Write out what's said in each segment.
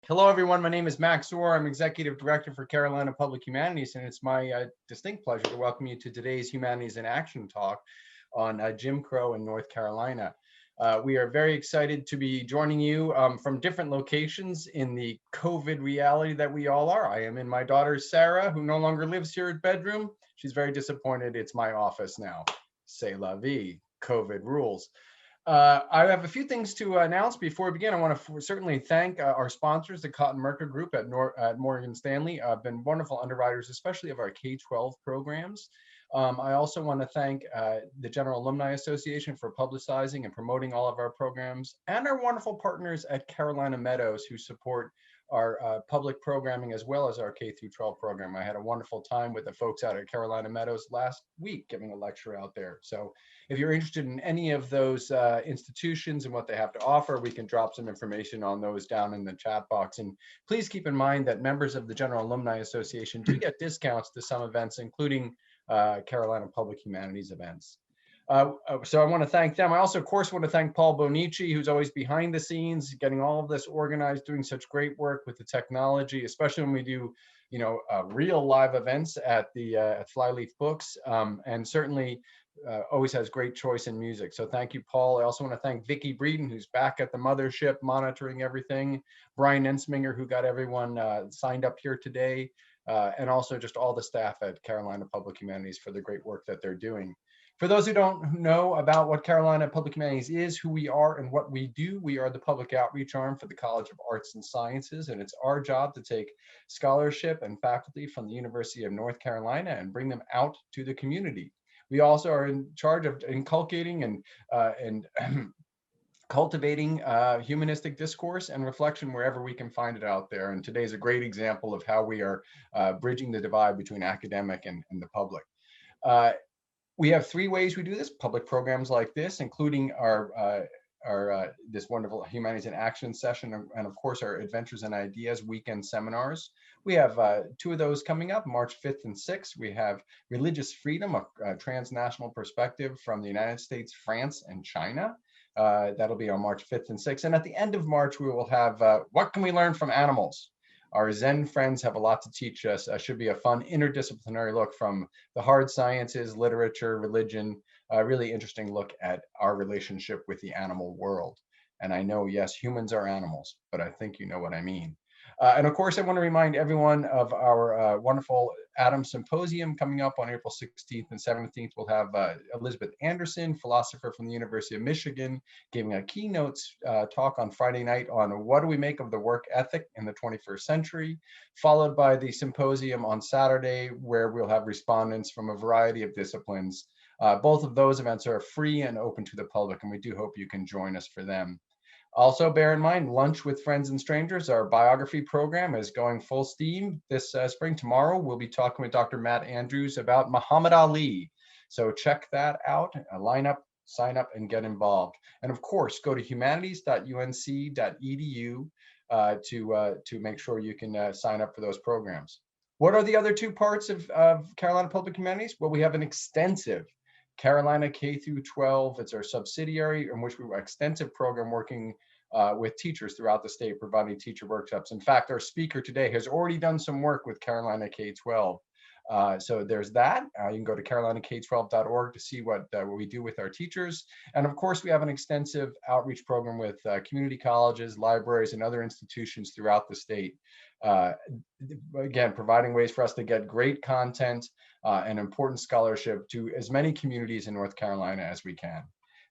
Hello, everyone. My name is Max Orr. I'm Executive Director for Carolina Public Humanities, and it's my distinct pleasure to welcome you to today's Humanities in Action talk on Jim Crow in North Carolina. We are very excited to be joining you from different locations in the COVID reality that we all are. I am in my daughter, Sarah, who no longer lives here at bedroom. She's very disappointed. It's my office now. C'est la vie. COVID rules. I have a few things to announce before we begin. I want to certainly thank our sponsors, the Cotton Merker Group at Morgan Stanley. Been wonderful underwriters, especially of our K-12 programs. I also want to thank the General Alumni Association for publicizing and promoting all of our programs, and our wonderful partners at Carolina Meadows who support our public programming as well as our K through 12 program. I had a wonderful time with the folks out at Carolina Meadows last week giving a lecture out there. So if you're interested in any of those institutions and what they have to offer, we can drop some information on those down in the chat box. And please keep in mind that members of the General Alumni Association do get discounts to some events, including Carolina Public Humanities events. So I want to thank them. I also, of course, want to thank Paul Bonici, who's always behind the scenes, getting all of this organized, doing such great work with the technology, especially when we do, real live events at the at Flyleaf Books, and certainly always has great choice in music. So thank you, Paul. I also want to thank Vicki Breeden, who's back at the mothership monitoring everything, Brian Ensminger, who got everyone signed up here today, and also just all the staff at Carolina Public Humanities for the great work that they're doing. For those who don't know about what Carolina Public Humanities is, who we are, and what we do, we are the public outreach arm for the College of Arts and Sciences, and it's our job to take scholarship and faculty from the University of North Carolina and bring them out to the community. We also are in charge of inculcating and cultivating humanistic discourse and reflection wherever we can find it out there. And today's a great example of how we are bridging the divide between academic and the public. We have three ways we do this: public programs like this, including our this wonderful Humanities in Action session, and of course our Adventures and Ideas weekend seminars. We have two of those coming up, March 5th and 6th. We have Religious Freedom, a transnational perspective from the United States, France, and China. That'll be on March 5th and 6th. And at the end of March, we will have What Can We Learn from Animals? Our Zen friends have a lot to teach us. Should be a fun interdisciplinary look from the hard sciences, literature, religion, really interesting look at our relationship with the animal world. And I know, yes, humans are animals, but I think you know what I mean. And of course, I want to remind everyone of our wonderful Adam Symposium coming up on April 16th and 17th. We'll have Elizabeth Anderson, philosopher from the University of Michigan, giving a keynote talk on Friday night on what do we make of the work ethic in the 21st century, followed by the symposium on Saturday, where we'll have respondents from a variety of disciplines. Both of those events are free and open to the public, and we do hope you can join us for them. Also, bear in mind, Lunch with Friends and Strangers, our biography program, is going full steam this spring. Tomorrow, we'll be talking with Dr. Matt Andrews about Muhammad Ali. So check that out, line up, sign up, and get involved. And of course, go to humanities.unc.edu to make sure you can sign up for those programs. What are the other two parts of Carolina Public Humanities? Well, we have an extensive Carolina K through 12. It's our subsidiary in which we have an extensive program working with teachers throughout the state, providing teacher workshops. In fact, our speaker today has already done some work with Carolina K-12. So there's that. You can go to carolinak12.org to see what we do with our teachers. And of course, we have an extensive outreach program with community colleges, libraries, and other institutions throughout the state. Again, providing ways for us to get great content and important scholarship to as many communities in North Carolina as we can.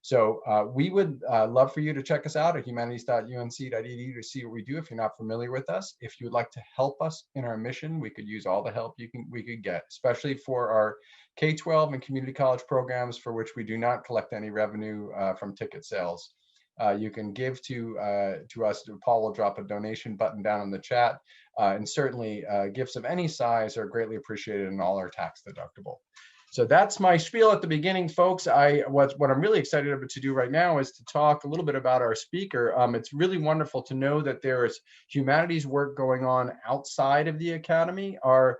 So we would love for you to check us out at humanities.unc.edu to see what we do if you're not familiar with us. If you would like to help us in our mission, we could use all the help we could get, especially for our K-12 and community college programs, for which we do not collect any revenue from ticket sales. You can give to us. Paul will drop a donation button down in the chat, and certainly gifts of any size are greatly appreciated and all are tax deductible. So that's my spiel at the beginning, folks. What I'm really excited to do right now is to talk a little bit about our speaker. It's really wonderful to know that there is humanities work going on outside of the academy. Our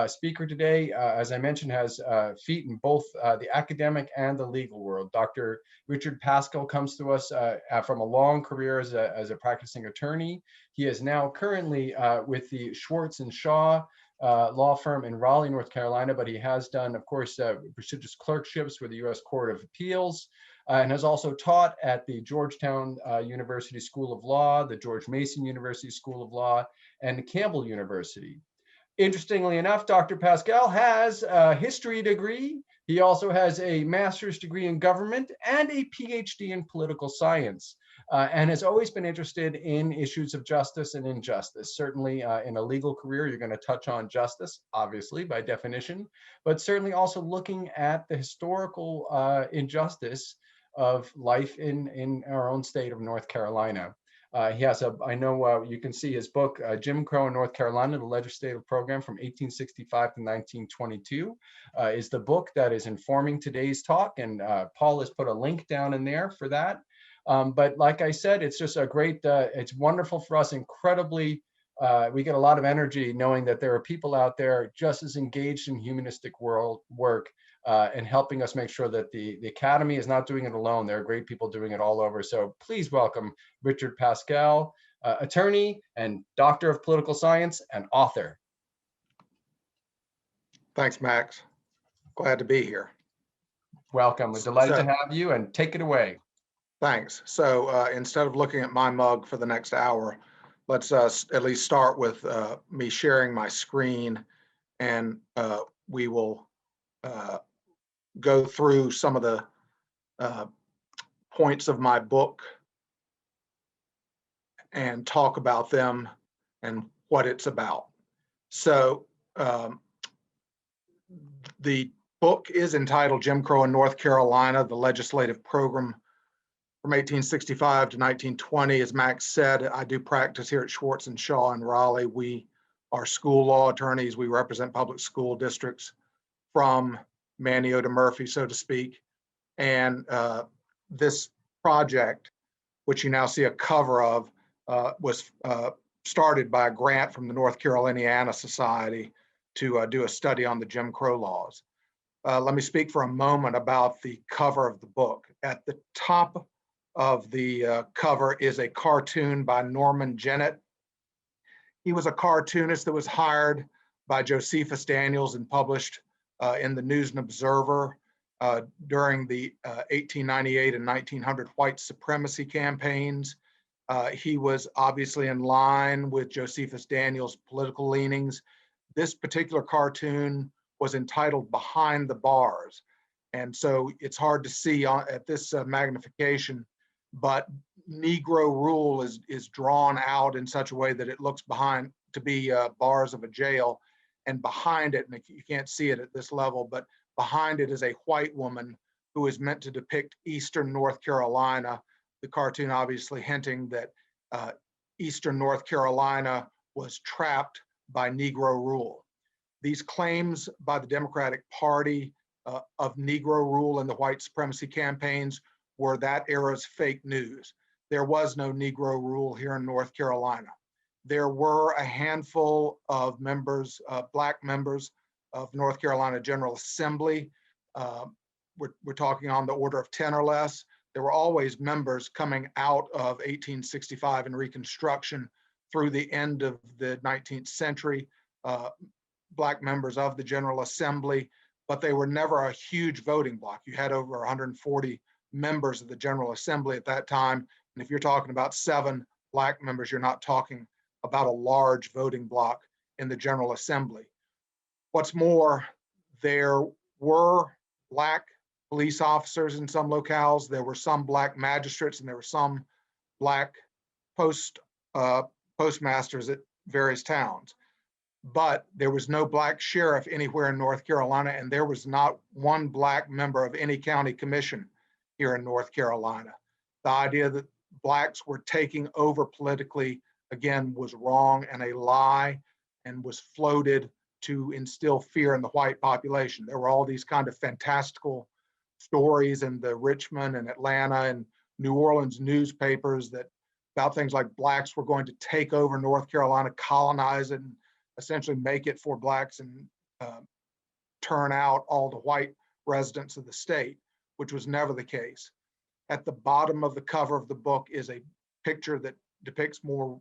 speaker today, as I mentioned, has feet in both the academic and the legal world. Dr. Richard Paschal comes to us from a long career as a practicing attorney. He is now currently with the Schwartz and Shaw law firm in Raleigh, North Carolina, but he has done, of course, prestigious clerkships with the U.S. Court of Appeals, and has also taught at the Georgetown University School of Law, the George Mason University School of Law, and Campbell University. Interestingly enough, Dr. Paschal has a history degree. He also has a master's degree in government and a PhD in political science, and has always been interested in issues of justice and injustice. Certainly in a legal career, you're going to touch on justice, obviously, by definition, but certainly also looking at the historical injustice of life in our own state of North Carolina. He has I know you can see his book, Jim Crow in North Carolina, the Legislative Program from 1865 to 1922, is the book that is informing today's talk. And Paul has put a link down in there for that. But like I said, it's just a great, it's wonderful for us, incredibly, we get a lot of energy knowing that there are people out there just as engaged in humanistic work and helping us make sure that the Academy is not doing it alone. There are great people doing it all over. So please welcome Richard Paschal, attorney and doctor of political science and author. Thanks, Max. Glad to be here. Welcome. We're delighted to have you, and take it away. Thanks. So instead of looking at my mug for the next hour, let's at least start with me sharing my screen, and we will go through some of the points of my book and talk about them and what it's about. So the book is entitled Jim Crow in North Carolina, the Legislative Program from 1865 to 1920. As Max said, I do practice here at Schwartz and Shaw in Raleigh. We are school law attorneys. We represent public school districts from Manteo to Murphy, so to speak. And this project, which you now see a cover of, was started by a grant from the North Caroliniana Society to do a study on the Jim Crow laws. Let me speak for a moment about the cover of the book. At the top of the cover is a cartoon by Norman Jennett. He was a cartoonist that was hired by Josephus Daniels and published in the News and Observer during the 1898 and 1900 white supremacy campaigns. He was obviously in line with Josephus Daniels' political leanings. This particular cartoon was entitled Behind the Bars. And so it's hard to see at this magnification, but Negro rule is drawn out in such a way that it looks behind to be bars of a jail. And behind it, and you can't see it at this level, but behind it is a white woman who is meant to depict Eastern North Carolina. The cartoon obviously hinting that Eastern North Carolina was trapped by Negro rule. These claims by the Democratic Party of Negro rule in the white supremacy campaigns were that era's fake news. There was no Negro rule here in North Carolina. There were a handful of members, Black members of North Carolina General Assembly. We're talking on the order of 10 or less. There were always members coming out of 1865 and Reconstruction through the end of the 19th century, Black members of the General Assembly, but they were never a huge voting bloc. You had over 140 members of the General Assembly at that time. And if you're talking about 7 Black members, you're not talking about a large voting bloc in the General Assembly. What's more, there were Black police officers in some locales, there were some Black magistrates, and there were some Black postmasters at various towns. But there was no Black sheriff anywhere in North Carolina, and there was not one Black member of any county commission here in North Carolina. The idea that Blacks were taking over politically, again, was wrong and a lie, and was floated to instill fear in the white population. There were all these kind of fantastical stories in the Richmond and Atlanta and New Orleans newspapers that about things like Blacks were going to take over North Carolina, colonize it, and essentially make it for Blacks and turn out all the white residents of the state, which was never the case. At the bottom of the cover of the book is a picture that depicts more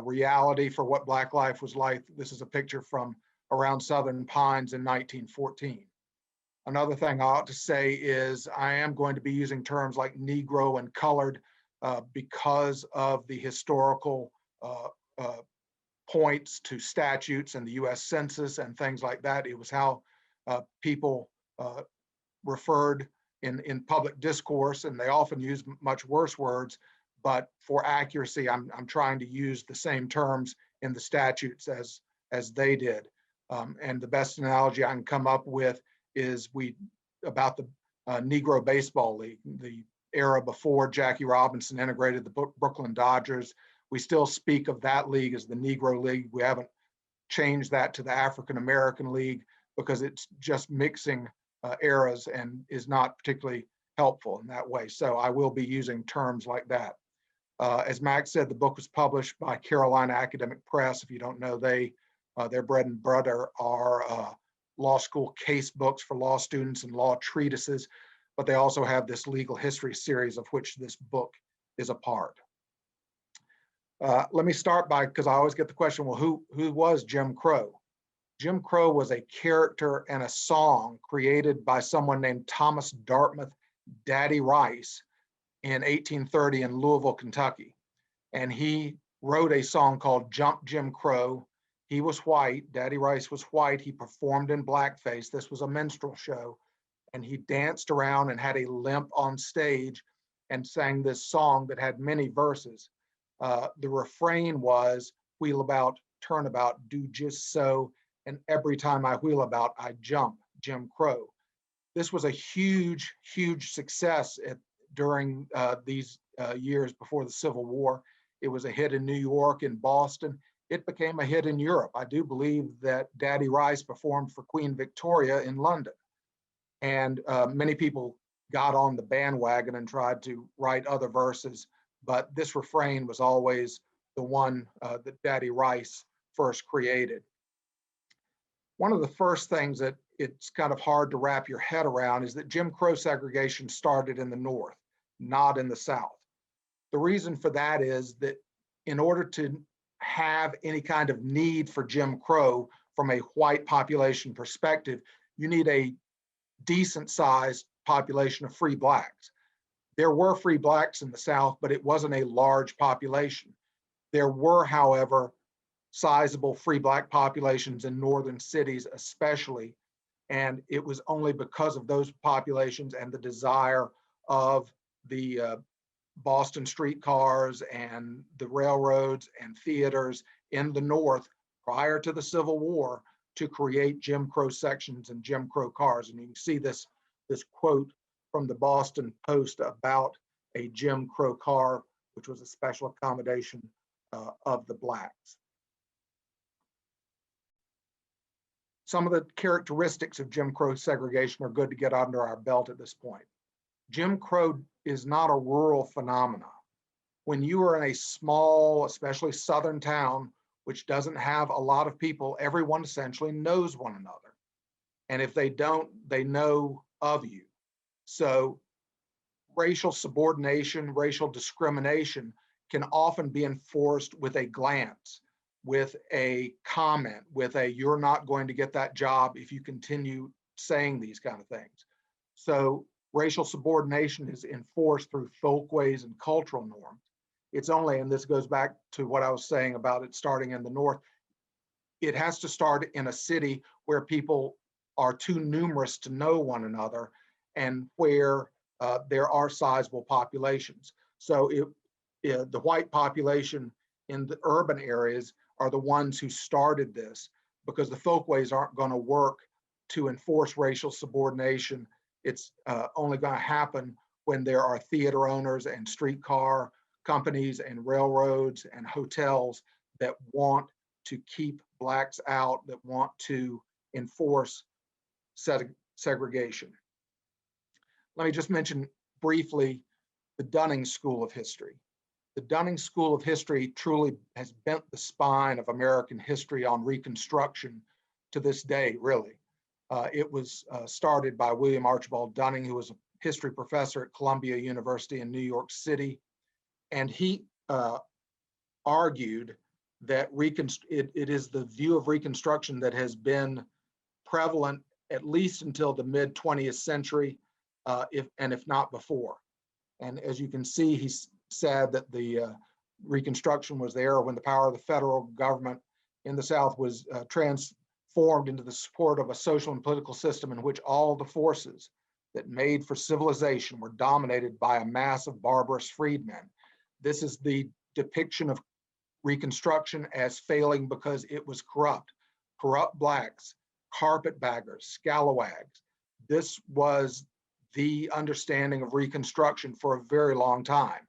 reality for what Black life was like. This is a picture from around Southern Pines in 1914. Another thing I ought to say is I am going to be using terms like Negro and colored because of the historical points to statutes and the US Census and things like that. It was how people referred in public discourse, and they often use much worse words, but for accuracy, I'm trying to use the same terms in the statutes as they did. And the best analogy I can come up with is about the Negro Baseball League, the era before Jackie Robinson integrated the Brooklyn Dodgers. We still speak of that league as the Negro League. We haven't changed that to the African American League because it's just mixing eras and is not particularly helpful in that way. So I will be using terms like that. As Max said, the book was published by Carolina Academic Press. If you don't know, their bread and butter are law school case books for law students and law treatises, but they also have this legal history series of which this book is a part. Let me start because I always get the question, well, who was Jim Crow? Jim Crow was a character and a song created by someone named Thomas Dartmouth Daddy Rice in 1830 in Louisville, Kentucky. And he wrote a song called Jump Jim Crow. He was white, Daddy Rice was white. He performed in blackface. This was a minstrel show. And he danced around and had a limp on stage and sang this song that had many verses. The refrain was, wheel about, turn about, do just so, and every time I wheel about, I jump, Jim Crow. This was a huge, huge success during these years before the Civil War. It was a hit in New York, in Boston. It became a hit in Europe. I do believe that Daddy Rice performed for Queen Victoria in London. And many people got on the bandwagon and tried to write other verses, but this refrain was always the one that Daddy Rice first created. One of the first things that it's kind of hard to wrap your head around is that Jim Crow segregation started in the North, not in the South. The reason for that is that in order to have any kind of need for Jim Crow from a white population perspective, you need a decent sized population of free blacks. There were free blacks in the South, but it wasn't a large population. There were, however, sizable free black populations in northern cities especially, and it was only because of those populations and the desire of the Boston streetcars and the railroads and theaters in the North prior to the Civil War to create Jim Crow sections and Jim Crow cars. And you can see this quote from the Boston Post about a Jim Crow car, which was a special accommodation of the blacks. Some of the characteristics of Jim Crow segregation are good to get under our belt at this point. Jim Crow is not a rural phenomenon. When you are in a small, especially southern town, which doesn't have a lot of people, everyone essentially knows one another. And if they don't, they know of you. So racial subordination, racial discrimination can often be enforced with a glance, with a comment, with a, you're not going to get that job if you continue saying these kind of things. So racial subordination is enforced through folkways and cultural norms. It's only, and this goes back to what I was saying about it starting in the North, it has to start in a city where people are too numerous to know one another and where there are sizable populations. So the white population in the urban areas are the ones who started this, because the folkways aren't going to work to enforce racial subordination. It's only going to happen when there are theater owners and streetcar companies and railroads and hotels that want to keep blacks out, that want to enforce segregation. Let me just mention briefly the Dunning School of History. The Dunning School of History truly has bent the spine of American history on Reconstruction to this day, really. It was started by William Archibald Dunning, who was a history professor at Columbia University in New York City. And he argued that it is the view of Reconstruction that has been prevalent at least until the mid 20th century, if not before. And as you can see, he said that the Reconstruction was there when the power of the federal government in the South was transformed into the support of a social and political system in which all the forces that made for civilization were dominated by a mass of barbarous freedmen. This is the depiction of Reconstruction as failing because it was corrupt blacks, carpetbaggers, scalawags. This was the understanding of Reconstruction for a very long time.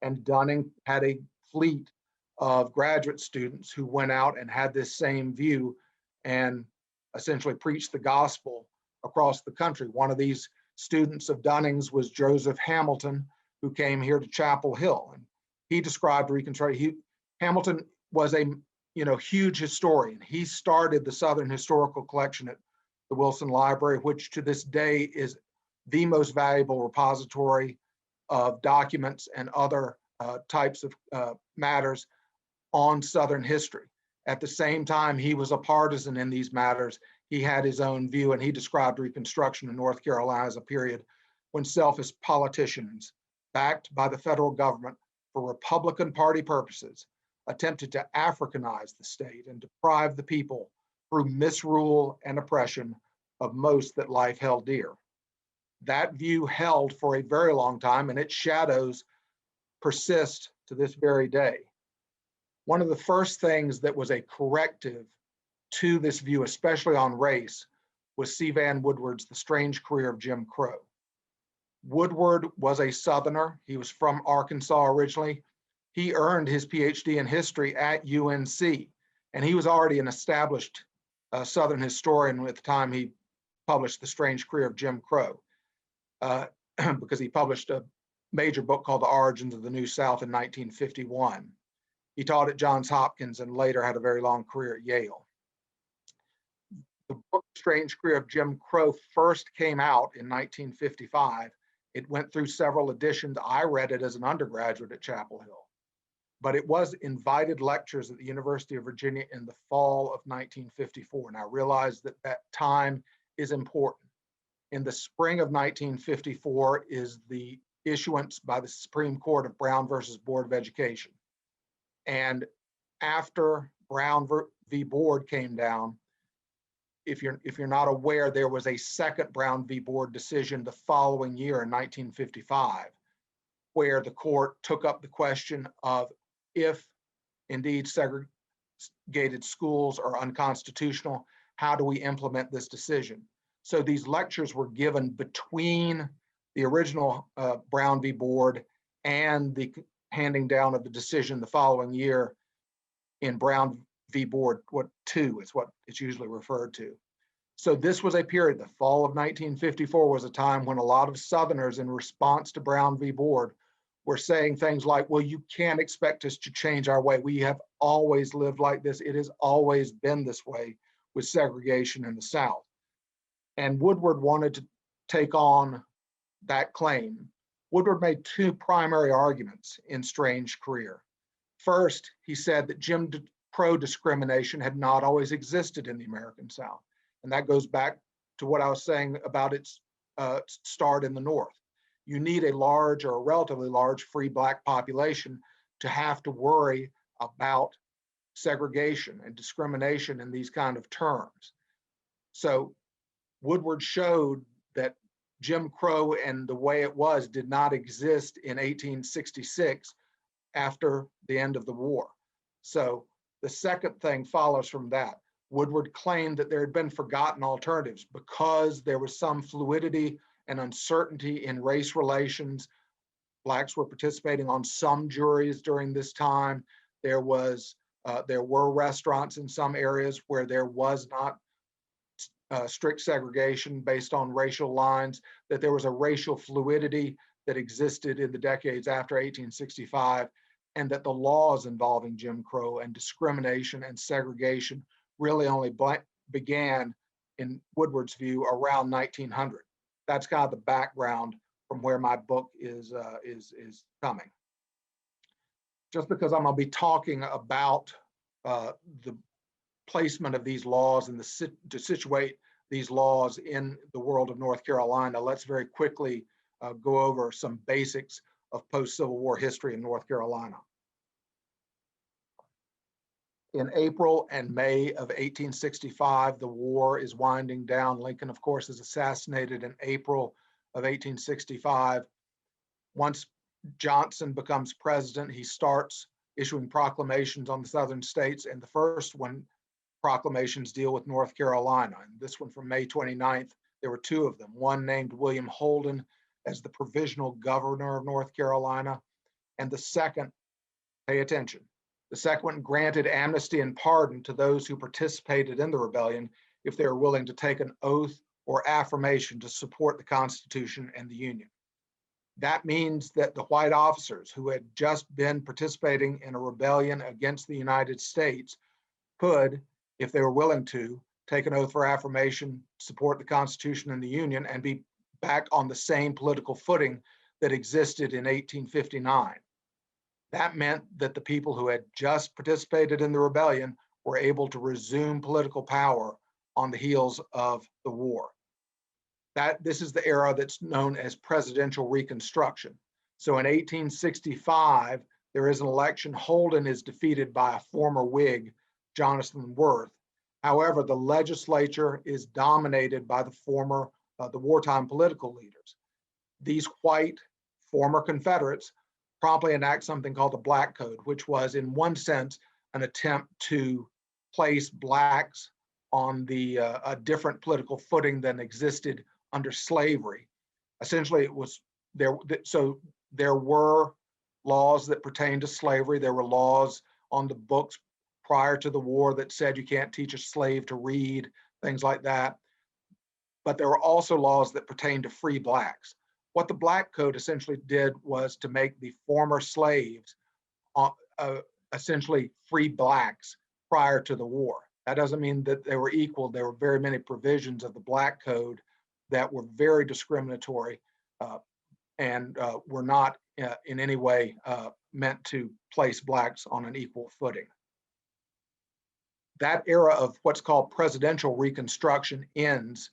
And Dunning had a fleet of graduate students who went out and had this same view and essentially preached the gospel across the country. One of these students of Dunning's was Joseph Hamilton, who came here to Chapel Hill. And he described Reconstruction. Hamilton was a huge historian. He started the Southern Historical Collection at the Wilson Library, which to this day is the most valuable repository of documents and other types of matters on Southern history. At the same time, he was a partisan in these matters. He had his own view, and he described Reconstruction in North Carolina as a period when selfish politicians, backed by the federal government for Republican Party purposes, attempted to Africanize the state and deprive the people through misrule and oppression of most that life held dear. That view held for a very long time, and its shadows persist to this very day. One of the first things that was a corrective to this view, especially on race, was C. Vann Woodward's The Strange Career of Jim Crow. Woodward was a Southerner. He was from Arkansas originally. He earned his PhD in history at UNC, and he was already an established Southern historian at the time he published The Strange Career of Jim Crow, because he published a major book called The Origins of the New South in 1951. He taught at Johns Hopkins and later had a very long career at Yale. The book Strange Career of Jim Crow first came out in 1955. It went through several editions. I read it as an undergraduate at Chapel Hill, but it was invited lectures at the University of Virginia in the fall of 1954. And I realize that that time is important. In the spring of 1954 is the issuance by the Supreme Court of Brown versus Board of Education. And after Brown v. Board came down, if you're not aware, there was a second Brown v. Board decision the following year in 1955, where the court took up the question of if indeed segregated schools are unconstitutional, how do we implement this decision? So these lectures were given between the original Brown v. Board and the handing down of the decision the following year in Brown v. Board, what it's usually referred to. So this was a period, the fall of 1954 was a time when a lot of Southerners, in response to Brown v. Board, were saying things like, well, you can't expect us to change our way. We have always lived like this. It has always been this way with segregation in the South. And Woodward wanted to take on that claim. Woodward made two primary arguments in Strange Career. First, he said that Jim Crow discrimination had not always existed in the American South. And that goes back to what I was saying about its start in the North. You need a large or a relatively large free Black population to have to worry about segregation and discrimination in these kind of terms. So Woodward showed that Jim Crow and the way it was did not exist in 1866 after the end of the war. So the second thing follows from that. Woodward claimed that there had been forgotten alternatives because there was some fluidity and uncertainty in race relations. Blacks were participating on some juries during this time. There were restaurants in some areas where there was not strict segregation based on racial lines, that there was a racial fluidity that existed in the decades after 1865, and that the laws involving Jim Crow and discrimination and segregation really only began, in Woodward's view, around 1900. That's kind of the background from where my book is coming. Just because I'm going to be talking about the placement of these laws and to situate these laws in the world of North Carolina, let's very quickly go over some basics of post-Civil War history in North Carolina. In April and May of 1865, the war is winding down. Lincoln, of course, is assassinated in April of 1865. Once Johnson becomes president, he starts issuing proclamations on the southern states, and the first proclamations deal with North Carolina. And this one from May 29th, there were two of them. One named William Holden as the provisional governor of North Carolina, and the second, pay attention, the second one granted amnesty and pardon to those who participated in the rebellion if they were willing to take an oath or affirmation to support the Constitution and the Union. That means that the white officers who had just been participating in a rebellion against the United States could, if they were willing to, take an oath for affirmation, support the Constitution and the Union, and be back on the same political footing that existed in 1859. That meant that the people who had just participated in the rebellion were able to resume political power on the heels of the war. This is the era that's known as presidential reconstruction. So in 1865, there is an election. Holden is defeated by a former Whig, Jonathan Worth. However, the legislature is dominated by the wartime political leaders. These white former Confederates promptly enact something called the Black Code, which was in one sense an attempt to place blacks on a different political footing than existed under slavery. Essentially, it was so there were laws that pertained to slavery. There were laws on the books prior to the war that said you can't teach a slave to read, things like that. But there were also laws that pertained to free blacks. What the Black Code essentially did was to make the former slaves essentially free blacks prior to the war. That doesn't mean that they were equal. There were very many provisions of the Black Code that were very discriminatory and were not in any way meant to place blacks on an equal footing. That era of what's called presidential reconstruction ends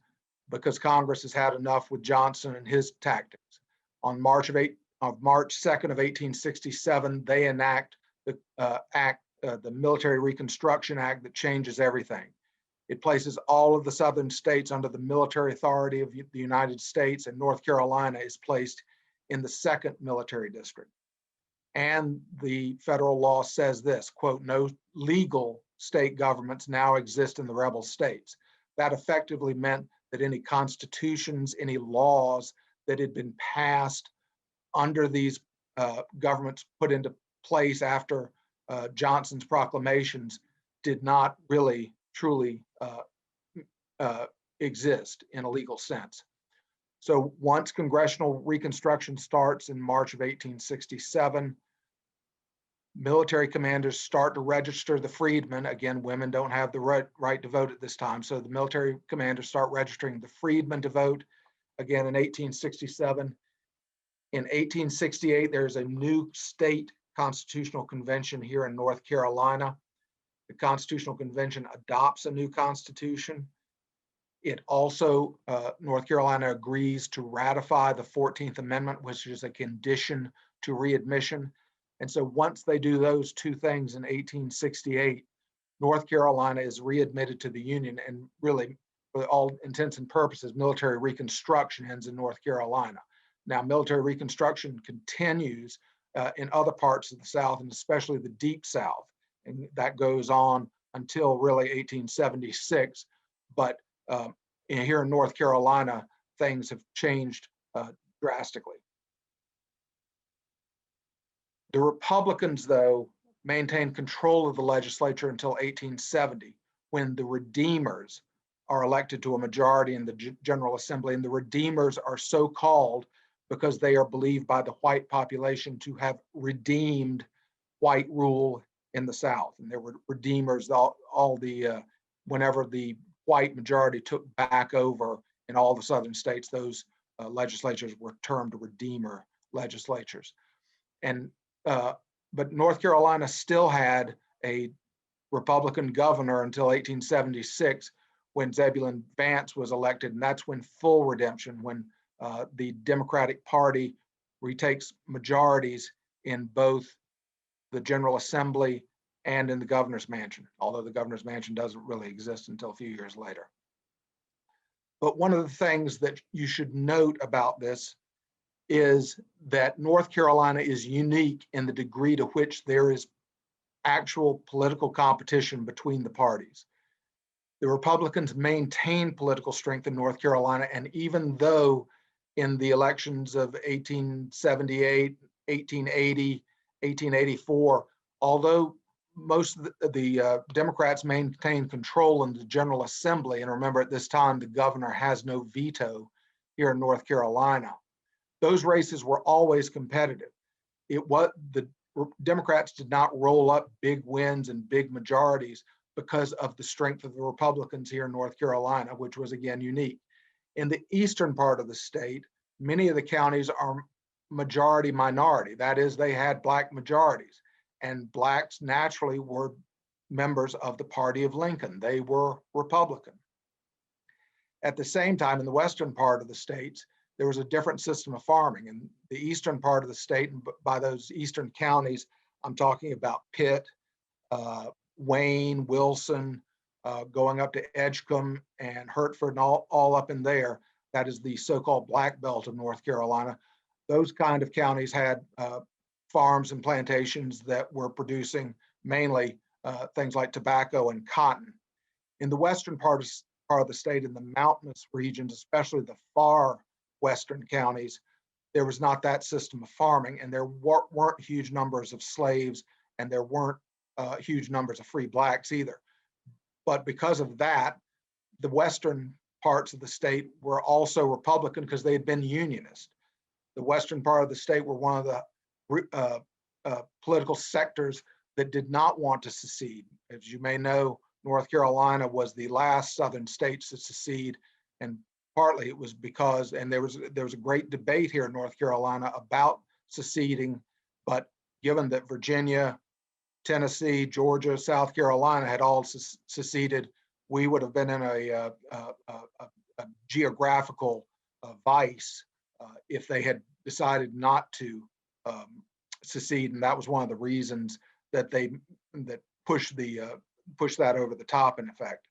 because Congress has had enough with Johnson and his tactics. On March 2nd of 1867, they enact the Military Reconstruction Act that changes everything. It places all of the southern states under the military authority of the United States, and North Carolina is placed in the second military district. And the federal law says this, quote, no legal state governments now exist in the rebel states. That effectively meant that any constitutions, any laws that had been passed under these governments put into place after Johnson's proclamations did not really truly exist in a legal sense. So once congressional reconstruction starts in March of 1867, military commanders start to register the freedmen. Again, women don't have the right to vote at this time. So the military commanders start registering the freedmen to vote again in 1867. In 1868, there's a new state constitutional convention here in North Carolina. The Constitutional Convention adopts a new constitution. It also, North Carolina agrees to ratify the 14th Amendment, which is a condition to readmission. And so once they do those two things in 1868, North Carolina is readmitted to the Union, and really, for all intents and purposes, military reconstruction ends in North Carolina. Now, military reconstruction continues in other parts of the South, and especially the Deep South. And that goes on until really 1876. But here in North Carolina, things have changed drastically. The Republicans, though, maintained control of the legislature until 1870, when the Redeemers are elected to a majority in the General Assembly. And the Redeemers are so called because they are believed by the white population to have redeemed white rule in the South. And there were Redeemers, whenever the white majority took back over in all the southern states. Those legislatures were termed Redeemer legislatures. And but North Carolina still had a Republican governor until 1876, when Zebulon Vance was elected, and that's when full redemption, when the Democratic Party retakes majorities in both the General Assembly and in the governor's mansion, although the governor's mansion doesn't really exist until a few years later. But one of the things that you should note about this is that North Carolina is unique in the degree to which there is actual political competition between the parties. The Republicans maintain political strength in North Carolina, and even though in the elections of 1878, 1880, 1884, although most of the Democrats maintain control in the General Assembly, and remember at this time the governor has no veto here in North Carolina, those races were always competitive. The Democrats did not roll up big wins and big majorities because of the strength of the Republicans here in North Carolina, which was again unique. In the eastern part of the state, many of the counties are majority minority. That is, they had Black majorities, and Blacks naturally were members of the party of Lincoln. They were Republican. At the same time, in the western part of the states, there was a different system of farming. In the eastern part of the state, and by those eastern counties, I'm talking about Pitt, Wayne, Wilson, going up to Edgecombe and Hertford, and all up in there. That is the so-called Black Belt of North Carolina. Those kind of counties had farms and plantations that were producing mainly things like tobacco and cotton. In the western part of the state, in the mountainous regions, especially the far western counties, there was not that system of farming, and there weren't huge numbers of slaves, and there weren't huge numbers of free Blacks either. But because of that, the western parts of the state were also Republican because they had been Unionist. The western part of the state were one of the political sectors that did not want to secede. As you may know, North Carolina was the last southern state to secede, and partly it was because, and there was a great debate here in North Carolina about seceding, but given that Virginia, Tennessee, Georgia, South Carolina had all seceded, we would have been in a geographical vice if they had decided not to secede, and that was one of the reasons that pushed that over the top. In effect,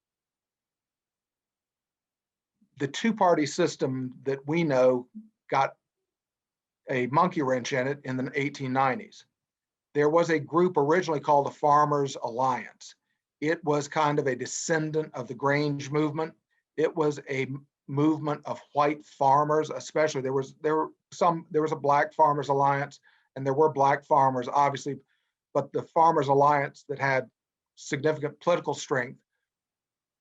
the two-party system that we know got a monkey wrench in it in the 1890s. There was a group originally called the Farmers Alliance. It was kind of a descendant of the Grange movement. It was a movement of white farmers, especially. There was a Black Farmers Alliance, and there were Black farmers, obviously, but the Farmers Alliance that had significant political strength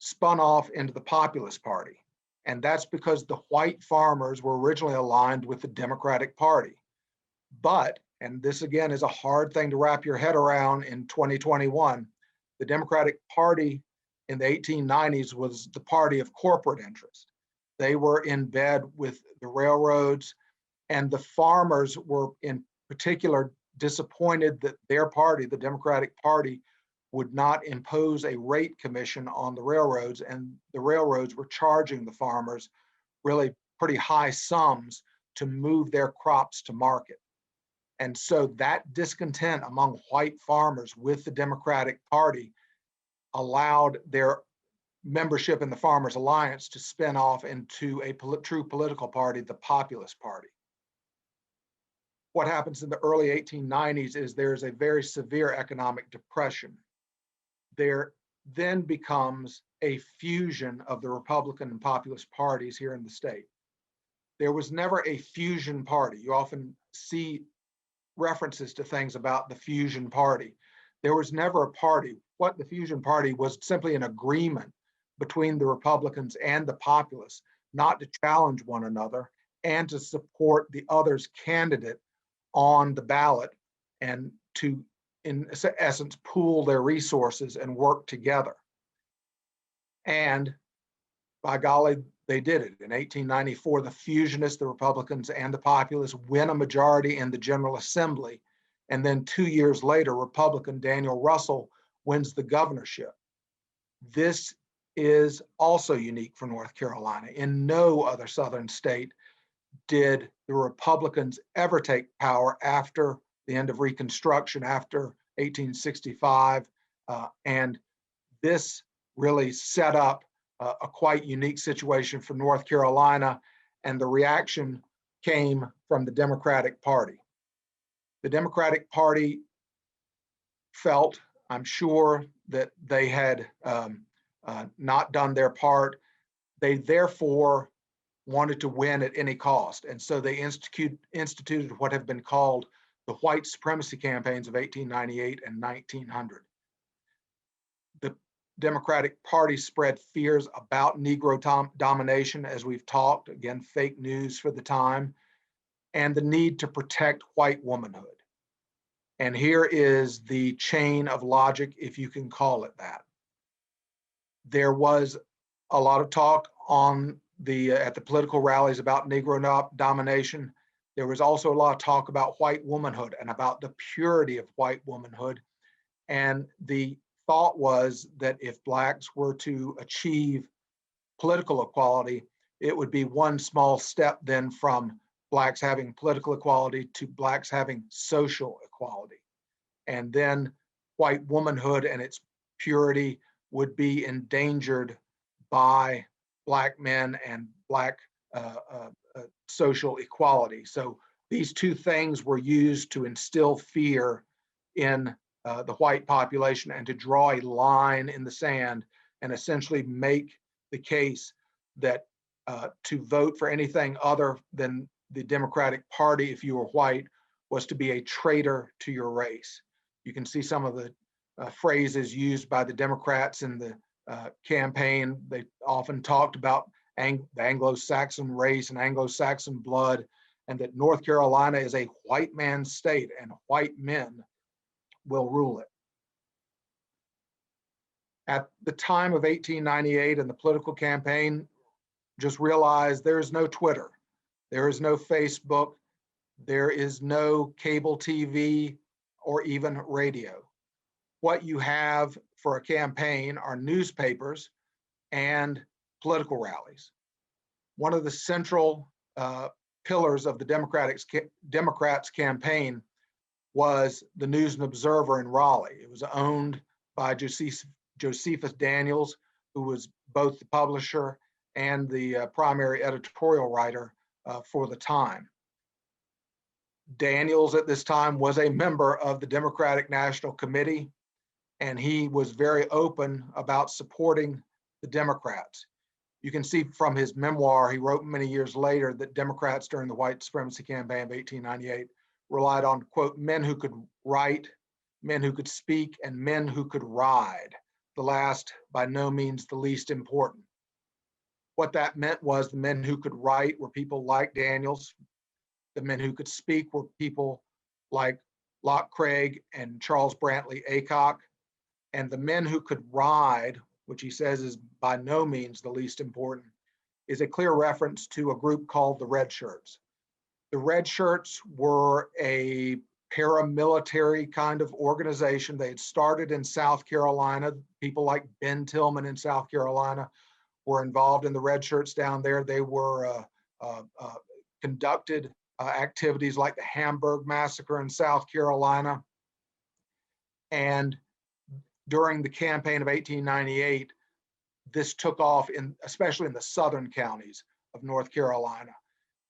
spun off into the Populist Party. And that's because the white farmers were originally aligned with the Democratic Party. But, and this again is a hard thing to wrap your head around in 2021, the Democratic Party in the 1890s was the party of corporate interest. They were in bed with the railroads, and the farmers were in particular disappointed that their party, the Democratic Party, would not impose a rate commission on the railroads, and the railroads were charging the farmers really pretty high sums to move their crops to market. And so that discontent among white farmers with the Democratic Party allowed their membership in the Farmers Alliance to spin off into a true political party, the Populist Party. What happens in the early 1890s is there's a very severe economic depression. There then becomes a fusion of the Republican and Populist parties here in the state. There was never a fusion party. You often see references to things about the fusion party. There was never a party. What the fusion party was simply an agreement between the Republicans and the Populists not to challenge one another and to support the other's candidate on the ballot, and to, in essence, pool their resources and work together. And by golly, they did it. In 1894, the Fusionists, the Republicans, and the Populists win a majority in the General Assembly. And then 2 years later, Republican Daniel Russell wins the governorship. This is also unique for North Carolina. In no other Southern state did the Republicans ever take power after the end of Reconstruction, after 1865. And this really set up a quite unique situation for North Carolina, and the reaction came from the Democratic Party. The Democratic Party felt, I'm sure, that they had not done their part. They therefore wanted to win at any cost, and so they instituted what have been called the white supremacy campaigns of 1898 and 1900. The Democratic Party spread fears about Negro domination, as we've talked, again, fake news for the time, and the need to protect white womanhood. And here is the chain of logic, if you can call it that. There was a lot of talk on at the political rallies about Negro domination. There was also a lot of talk about white womanhood and about the purity of white womanhood. And the thought was that if Blacks were to achieve political equality, it would be one small step then from Blacks having political equality to Blacks having social equality. And then white womanhood and its purity would be endangered by Black men and Black social equality. So these two things were used to instill fear in the white population and to draw a line in the sand and essentially make the case that to vote for anything other than the Democratic Party, if you were white, was to be a traitor to your race. You can see some of the phrases used by the Democrats in the campaign. They often talked about the Anglo-Saxon race and Anglo-Saxon blood, and that North Carolina is a white man's state and white men will rule it. At the time of 1898 and the political campaign, just realize there is no Twitter, there is no Facebook, there is no cable TV or even radio. What you have for a campaign are newspapers and political rallies. One of the central pillars of the Democrats campaign was the News and Observer in Raleigh. It was owned by Josephus Daniels, who was both the publisher and the primary editorial writer for the time. Daniels at this time was a member of the Democratic National Committee, and he was very open about supporting the Democrats. You can see from his memoir, he wrote many years later, that Democrats during the white supremacy campaign of 1898 relied on, quote, men who could write, men who could speak, and men who could ride. The last, by no means the least important. What that meant was the men who could write were people like Daniels. The men who could speak were people like Locke Craig and Charles Brantley Aycock. And the men who could ride, which he says is by no means the least important, is a clear reference to a group called the Red Shirts. The Red Shirts were a paramilitary kind of organization. They had started in South Carolina. People like Ben Tillman in South Carolina were involved in the Red Shirts down there. They were conducted activities like the Hamburg Massacre in South Carolina. And during the campaign of 1898, this took off, especially in the southern counties of North Carolina.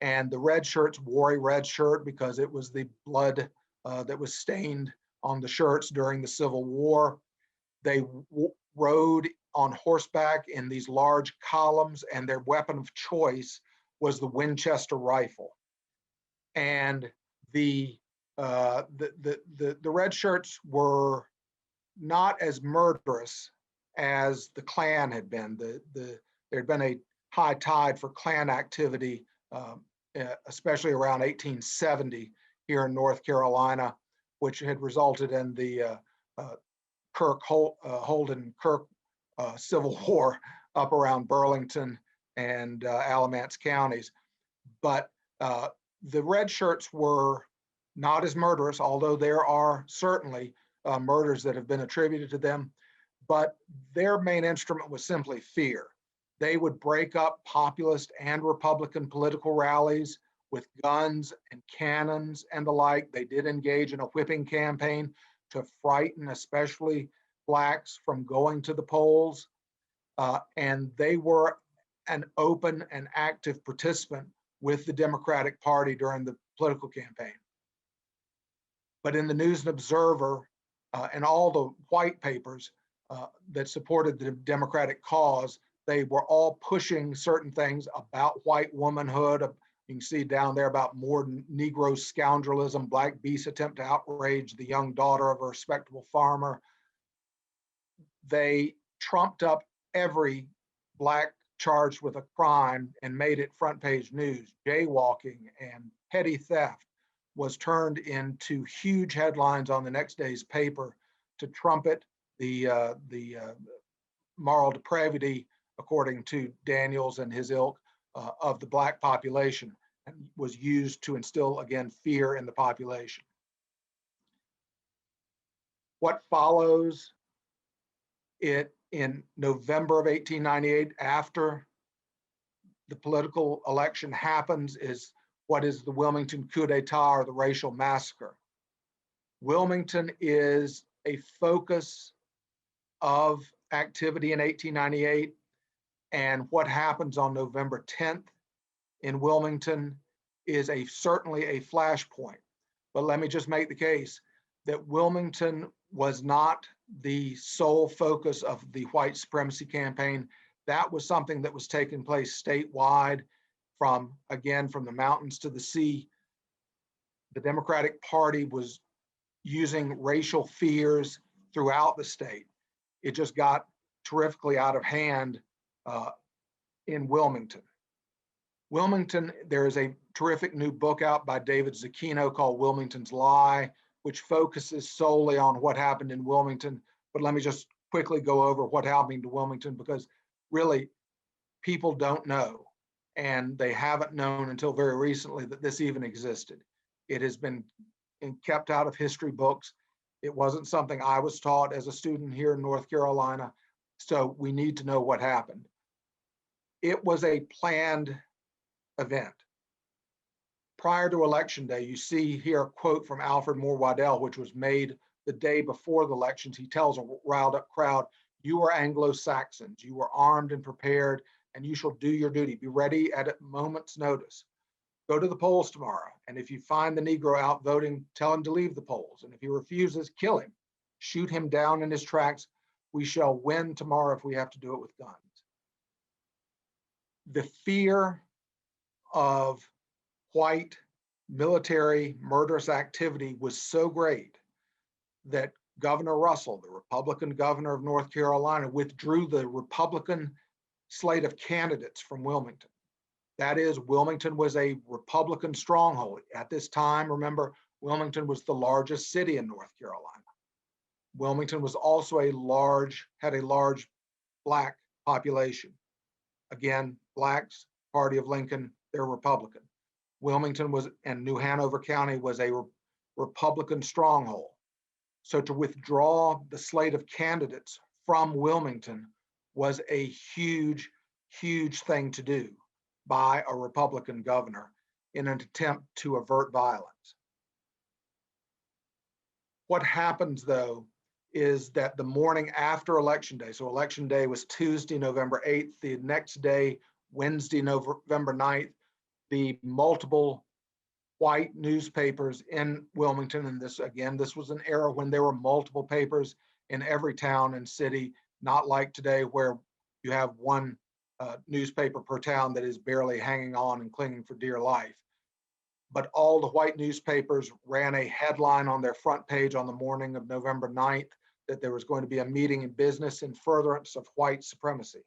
And the Red Shirts wore a red shirt because it was the blood that was stained on the shirts during the Civil War. They rode on horseback in these large columns, and their weapon of choice was the Winchester rifle. And the Red Shirts were not as murderous as the Klan had been. There had been a high tide for Klan activity, especially around 1870 here in North Carolina, which had resulted in the Holden Kirk Civil War up around Burlington and Alamance counties. But the red shirts were not as murderous, although there are certainly murders that have been attributed to them. But their main instrument was simply fear. They would break up populist and Republican political rallies with guns and cannons and the like. They did engage in a whipping campaign to frighten especially Blacks from going to the polls. And they were an open and active participant with the Democratic Party during the political campaign. But in the News and Observer and all the white papers that supported the Democratic cause, they were all pushing certain things about white womanhood. You can see down there about more Negro scoundrelism, Black beasts attempt to outrage the young daughter of a respectable farmer. They trumped up every Black charged with a crime and made it front page news. Jaywalking and petty theft was turned into huge headlines on the next day's paper to trumpet the moral depravity, according to Daniels and his ilk, of the Black population, and was used to instill, again, fear in the population. What follows it in November of 1898, after the political election happens, is what is the Wilmington coup d'etat, or the racial massacre. Wilmington is a focus of activity in 1898, and what happens on November 10th in Wilmington is certainly a flashpoint. But let me just make the case that Wilmington was not the sole focus of the white supremacy campaign. That was something that was taking place statewide, from the mountains to the sea. The Democratic Party was using racial fears throughout the state. It just got terrifically out of hand in Wilmington. Wilmington, there is a terrific new book out by David Zucchino called Wilmington's Lie, which focuses solely on what happened in Wilmington. But let me just quickly go over what happened to Wilmington, because really people don't know, and they haven't known until very recently that this even existed. It has been kept out of history books. It wasn't something I was taught as a student here in North Carolina, so we need to know what happened. It was a planned event. Prior to Election Day, you see here a quote from Alfred Moore Waddell, which was made the day before the elections. He tells a riled up crowd, "You are Anglo-Saxons, you are armed and prepared, and you shall do your duty. Be ready at a moment's notice. Go to the polls tomorrow, and if you find the Negro out voting, tell him to leave the polls. And if he refuses, kill him. Shoot him down in his tracks. We shall win tomorrow if we have to do it with guns." The fear of white military murderous activity was so great that Governor Russell, the Republican governor of North Carolina, withdrew the Republican slate of candidates from Wilmington. That is, Wilmington was a Republican stronghold. At this time, remember, Wilmington was the largest city in North Carolina. Wilmington was also had a large Black population. Again, Blacks, Party of Lincoln, they're Republican. Wilmington and New Hanover County was a Republican stronghold. So to withdraw the slate of candidates from Wilmington was a huge, huge thing to do by a Republican governor in an attempt to avert violence. What happens, though, is that the morning after Election Day, so Election Day was Tuesday, November 8th, the next day, Wednesday, November 9th, the multiple white newspapers in Wilmington, and this was an era when there were multiple papers in every town and city, not like today where you have one newspaper per town that is barely hanging on and clinging for dear life. But all the white newspapers ran a headline on their front page on the morning of November 9th that there was going to be a meeting in business in furtherance of white supremacy.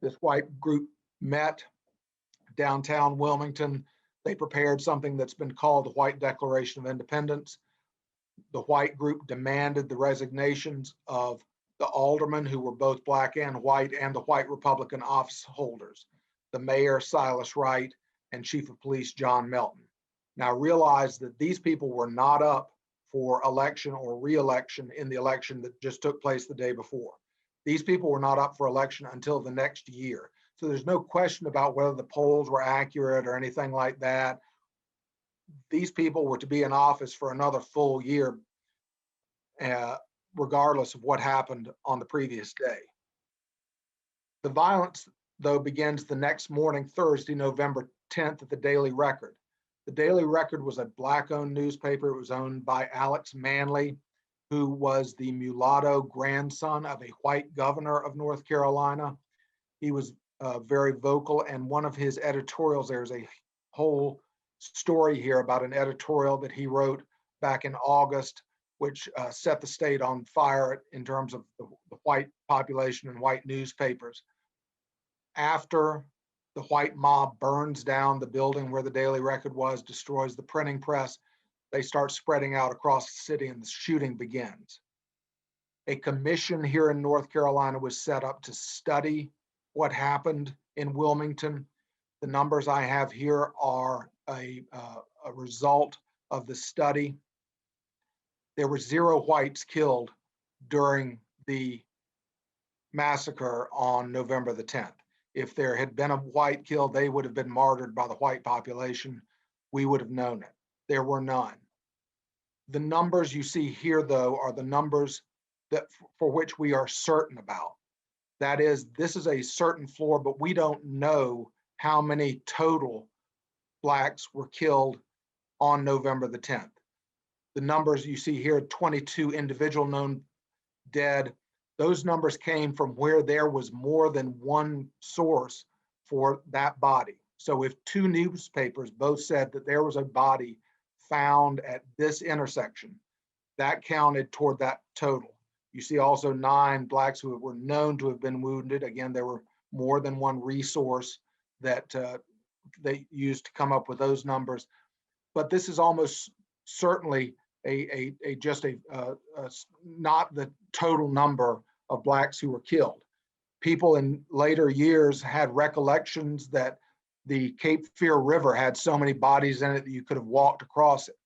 This white group met downtown Wilmington. They prepared something that's been called the White Declaration of Independence. The white group demanded the resignations of the aldermen, who were both black and the white Republican office holders, the mayor, Silas Wright, and chief of police, John Melton. Now realize that these people were not up for election or re-election in the election that just took place the day before. These people were not up for election until the next year. So there's no question about whether the polls were accurate or anything like that. These people were to be in office for another full year, regardless of what happened on the previous day. The violence, though, begins the next morning, Thursday, November 10th, at the Daily Record. The Daily Record was a black-owned newspaper. It was owned by Alex Manley, who was the mulatto grandson of a white governor of North Carolina. He was very vocal, and one of his editorials, there's a whole story here about an editorial that he wrote back in August, which set the state on fire in terms of the white population and white newspapers. After the white mob burns down the building where the Daily Record was, destroys the printing press, they start spreading out across the city and the shooting begins. A commission here in North Carolina was set up to study what happened in Wilmington. The numbers I have here are a result of the study. There were 0 whites killed during the massacre on November the 10th. If there had been a white killed, they would have been martyred by the white population. We would have known it. There were none. The numbers you see here, though, are the numbers that for which we are certain about. That is, this is a certain floor, but we don't know how many total blacks were killed on November the 10th. The numbers you see here, 22 individual known dead, those numbers came from where there was more than one source for that body. So if 2 newspapers both said that there was a body found at this intersection, that counted toward that total. You see also 9 blacks who were known to have been wounded. Again, there were more than one resource that they used to come up with those numbers. But this is almost certainly not the total number of blacks who were killed. People in later years had recollections that the Cape Fear River had so many bodies in it that you could have walked across it.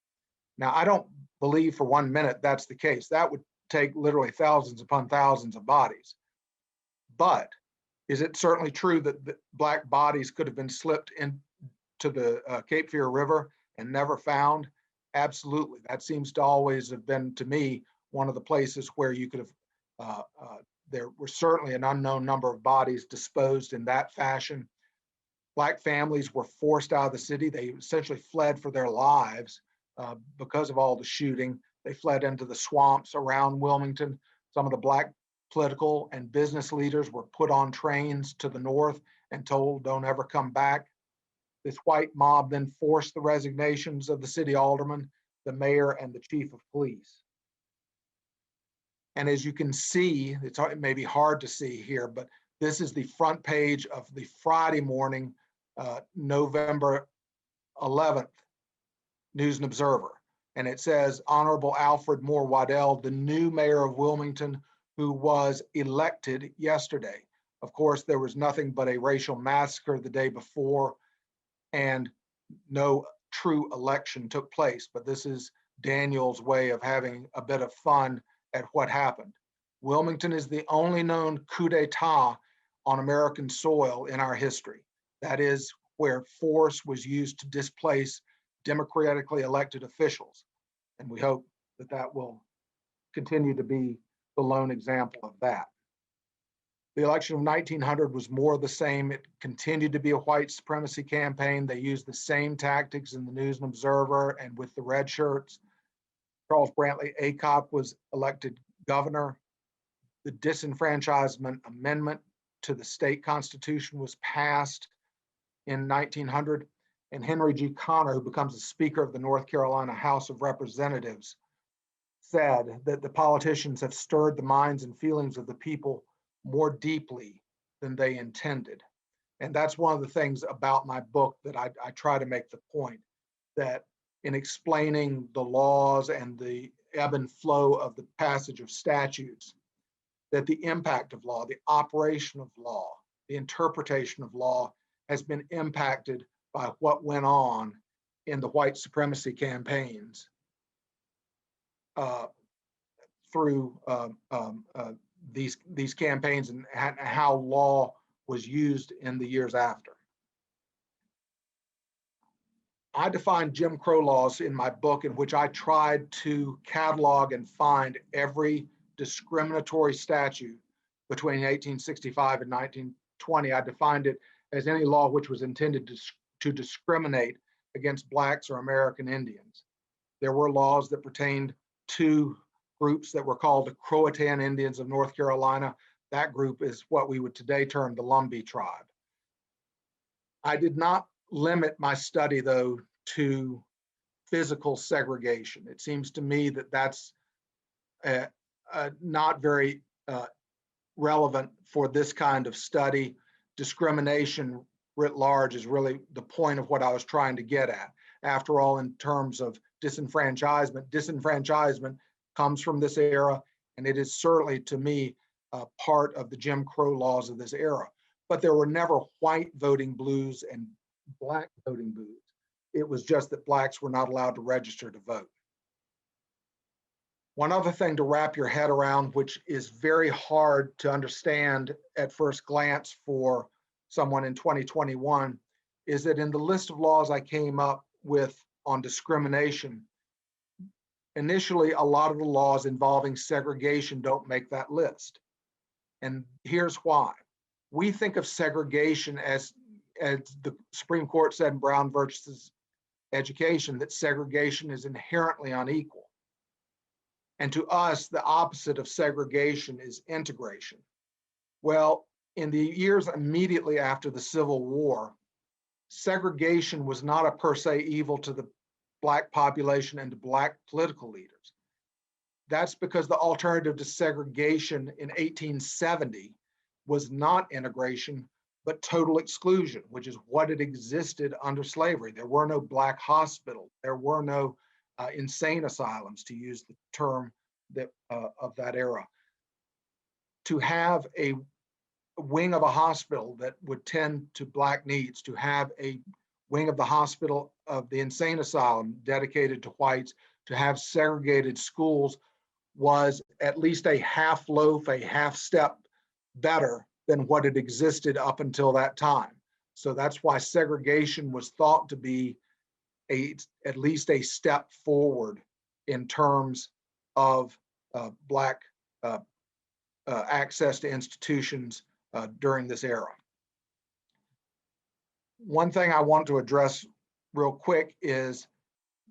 Now, I don't believe for 1 minute that's the case. That would take literally thousands upon thousands of bodies. But is it certainly true that the black bodies could have been slipped into the Cape Fear River and never found? Absolutely. That seems to always have been, to me, one of the places where you could have, there were certainly an unknown number of bodies disposed in that fashion. Black families were forced out of the city. They essentially fled for their lives because of all the shooting. They fled into the swamps around Wilmington. Some of the black political and business leaders were put on trains to the north and told, don't ever come back. This white mob then forced the resignations of the city alderman, the mayor, and the chief of police. And as you can see, it may be hard to see here, but this is the front page of the Friday morning, November 11th, News and Observer. And it says, Honorable Alfred Moore Waddell, the new mayor of Wilmington, who was elected yesterday. Of course, there was nothing but a racial massacre the day before, and no true election took place. But this is Daniel's way of having a bit of fun at what happened. Wilmington is the only known coup d'etat on American soil in our history. That is where force was used to displace democratically elected officials. And we hope that that will continue to be the lone example of that. The election of 1900 was more of the same. It continued to be a white supremacy campaign. They used the same tactics in the News and Observer and with the red shirts. Charles Brantley Aycock was elected governor. The Disenfranchisement Amendment to the state constitution was passed in 1900. And Henry G. Connor, who becomes the Speaker of the North Carolina House of Representatives, said that the politicians have stirred the minds and feelings of the people more deeply than they intended. And that's one of the things about my book that I try to make the point that in explaining the laws and the ebb and flow of the passage of statutes, that the impact of law, the operation of law, the interpretation of law has been impacted by what went on in the white supremacy campaigns through these campaigns, and how law was used in the years after. I defined Jim Crow laws in my book, in which I tried to catalog and find every discriminatory statute between 1865 and 1920. I defined it as any law which was intended to discriminate against Blacks or American Indians. There were laws that pertained to groups that were called the Croatan Indians of North Carolina. That group is what we would today term the Lumbee tribe. I did not limit my study, though, to physical segregation. It seems to me that that's not very relevant for this kind of study. Discrimination writ large is really the point of what I was trying to get at. After all, in terms of disenfranchisement comes from this era, and it is certainly, to me, part of the Jim Crow laws of this era. But there were never white voting blues and Black voting blues. It was just that Blacks were not allowed to register to vote. One other thing to wrap your head around, which is very hard to understand at first glance for someone in 2021, is that in the list of laws I came up with on discrimination, initially a lot of the laws involving segregation don't make that list. And here's why. We think of segregation as the Supreme Court said in Brown versus Education, that segregation is inherently unequal. And to us, the opposite of segregation is integration. Well, in the years immediately after the Civil War, segregation was not a per se evil to the Black population and to Black political leaders. That's because the alternative to segregation in 1870 was not integration, but total exclusion, which is what had existed under slavery. There were no Black hospitals. There were no insane asylums, to use the term that of that era. To have a wing of a hospital that would tend to Black needs, to have a wing of the hospital of the insane asylum dedicated to whites, to have segregated schools, was at least a half loaf, a half step better than what had existed up until that time. So that's why segregation was thought to be at least a step forward in terms of Black access to institutions during this era. One thing I want to address real quick is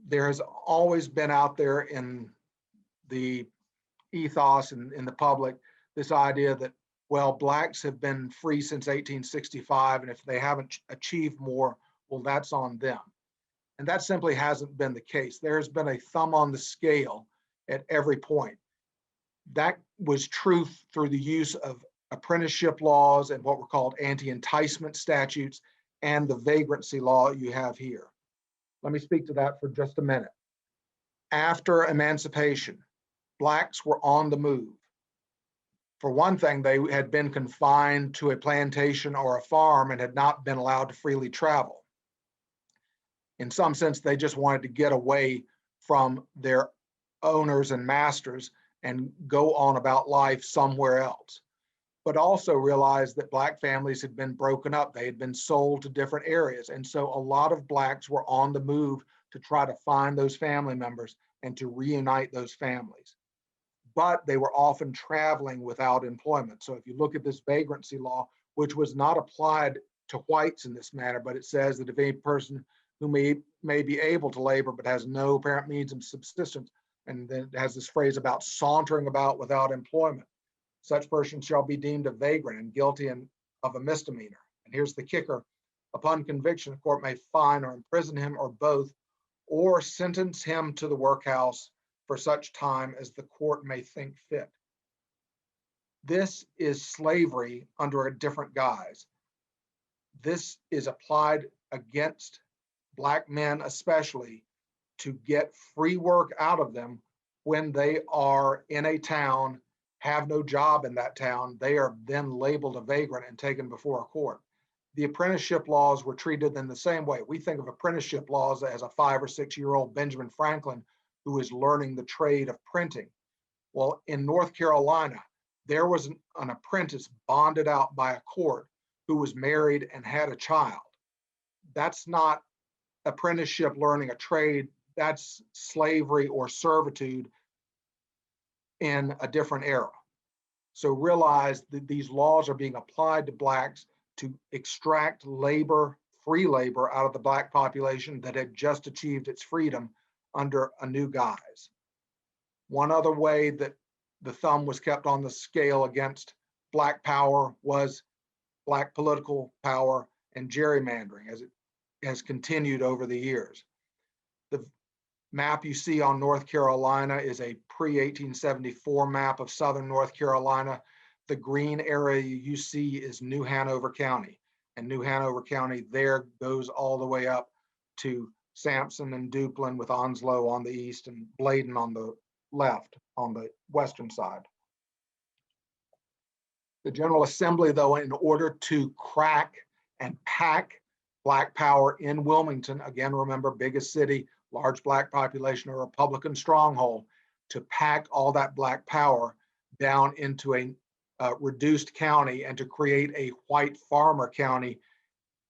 there has always been out there in the ethos and in the public this idea that, well, Blacks have been free since 1865, and if they haven't achieved more, well, that's on them. And that simply hasn't been the case. There's been a thumb on the scale at every point. That was true through the use of apprenticeship laws and what were called anti-enticement statutes and the vagrancy law you have here. Let me speak to that for just a minute. After emancipation, Blacks were on the move. For one thing, they had been confined to a plantation or a farm and had not been allowed to freely travel. In some sense, they just wanted to get away from their owners and masters and go on about life somewhere else. But also realized that Black families had been broken up. They had been sold to different areas. And so a lot of Blacks were on the move to try to find those family members and to reunite those families. But they were often traveling without employment. So if you look at this vagrancy law, which was not applied to whites in this manner, but it says that if any person who may be able to labor but has no apparent means of subsistence, and then it has this phrase about sauntering about without employment, such person shall be deemed a vagrant and guilty of a misdemeanor. And here's the kicker: upon conviction, the court may fine or imprison him or both, or sentence him to the workhouse for such time as the court may think fit. This is slavery under a different guise. This is applied against Black men especially to get free work out of them when they are in a town have no job in that town, they are then labeled a vagrant and taken before a court. The apprenticeship laws were treated in the same way. We think of apprenticeship laws as a 5 or 6-year-old Benjamin Franklin who is learning the trade of printing. Well, in North Carolina, there was an apprentice bonded out by a court who was married and had a child. That's not apprenticeship learning a trade, that's slavery or servitude in a different era. So realize that these laws are being applied to Blacks to extract labor, free labor, out of the Black population that had just achieved its freedom under a new guise. One other way that the thumb was kept on the scale against Black power was Black political power and gerrymandering, as it has continued over the years. The map you see on North Carolina is a pre-1874 map of southern North Carolina. The green area you see is New Hanover County, and New Hanover County there goes all the way up to Sampson and Duplin, with Onslow on the east and Bladen on the left on the western side. The General Assembly, though, in order to crack and pack Black power in Wilmington, again, remember, biggest city, large Black population, a Republican stronghold, to pack all that Black power down into a reduced county and to create a white farmer county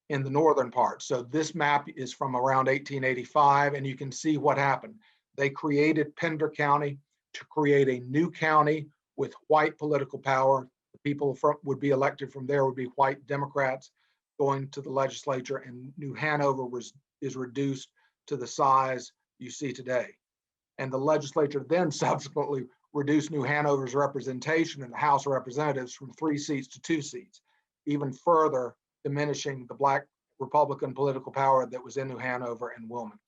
in the northern part. So this map is from around 1885, and you can see what happened. They created Pender County to create a new county with white political power. The people would be elected from there would be white Democrats going to the legislature, and New Hanover is reduced to the size you see today. And the legislature then subsequently reduced New Hanover's representation in the House of Representatives from 3 seats to 2 seats, even further diminishing the Black Republican political power that was in New Hanover and Wilmington.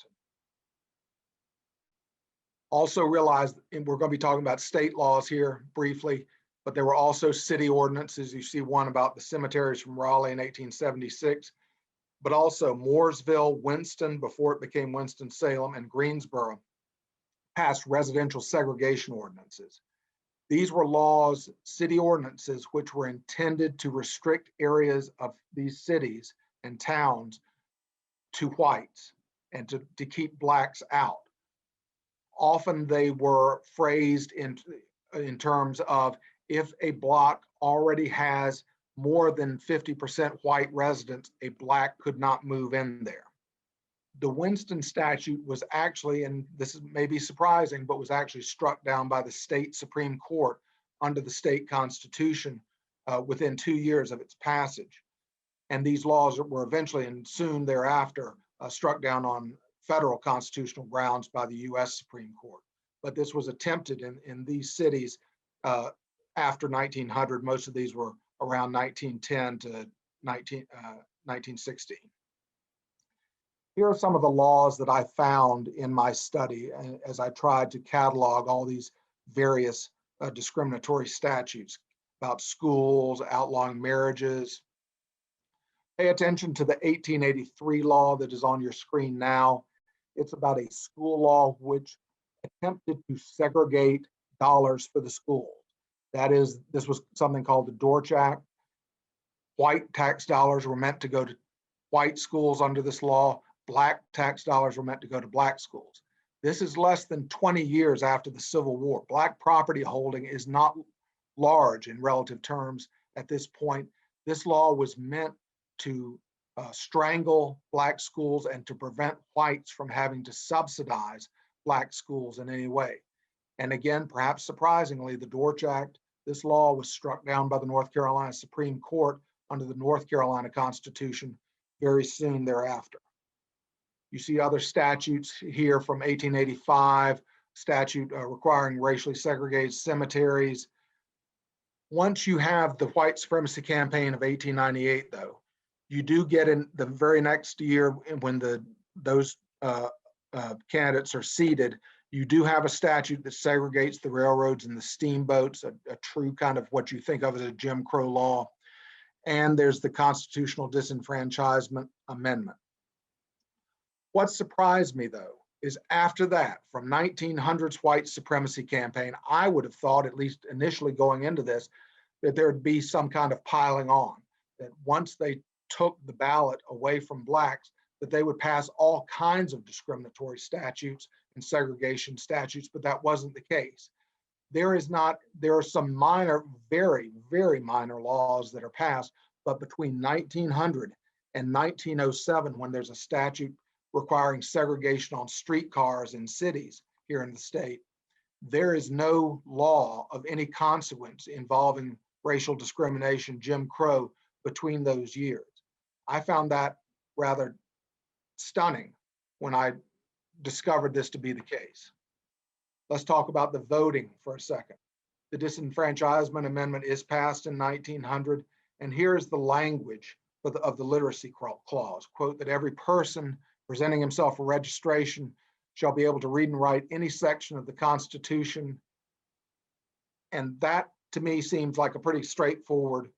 Also realize, and we're going to be talking about state laws here briefly, but there were also city ordinances. You see one about the cemeteries from Raleigh in 1876, but also Mooresville, Winston, before it became Winston-Salem, and Greensboro passed residential segregation ordinances. These were laws, city ordinances, which were intended to restrict areas of these cities and towns to whites and to keep Blacks out. Often they were phrased in terms of, if a block already has more than 50% white residents, a Black could not move in there. The Winston statute was actually, and this is maybe surprising, but was actually struck down by the state Supreme Court under the state constitution within 2 years of its passage. And these laws were eventually and soon thereafter struck down on federal constitutional grounds by the US Supreme Court. But this was attempted in these cities after 1900. Most of these were around 1910 to 1916. Here are some of the laws that I found in my study as I tried to catalog all these various discriminatory statutes about schools, outlawing marriages. Pay attention to the 1883 law that is on your screen now. It's about a school law which attempted to segregate dollars for the schools. That is, this was something called the Dorch Act. White tax dollars were meant to go to white schools under this law. Black tax dollars were meant to go to Black schools. This is less than 20 years after the Civil War. Black property holding is not large in relative terms at this point. This law was meant to strangle Black schools and to prevent whites from having to subsidize Black schools in any way. And again, perhaps surprisingly, the Dorch Act, this law was struck down by the North Carolina Supreme Court under the North Carolina Constitution very soon thereafter. You see other statutes here from 1885, statute requiring racially segregated cemeteries. Once you have the white supremacy campaign of 1898, though, you do get in the very next year when those candidates are seated, you do have a statute that segregates the railroads and the steamboats, a true kind of what you think of as a Jim Crow law. And there's the Constitutional Disenfranchisement Amendment. What surprised me, though, is after that, from 1900s white supremacy campaign, I would have thought, at least initially going into this, that there'd be some kind of piling on, that once they took the ballot away from blacks, that they would pass all kinds of discriminatory statutes and segregation statutes, but that wasn't the case. There are some minor, very, very minor laws that are passed, but between 1900 and 1907, when there's a statute requiring segregation on streetcars in cities here in the state, there is no law of any consequence involving racial discrimination, Jim Crow, between those years. I found that rather stunning when I discovered this to be the case. Let's talk about the voting for a second. The Disenfranchisement Amendment is passed in 1900, and here's the language of the literacy clause, quote, that every person presenting himself for registration shall be able to read and write any section of the Constitution. And that, to me, seems like a pretty straightforward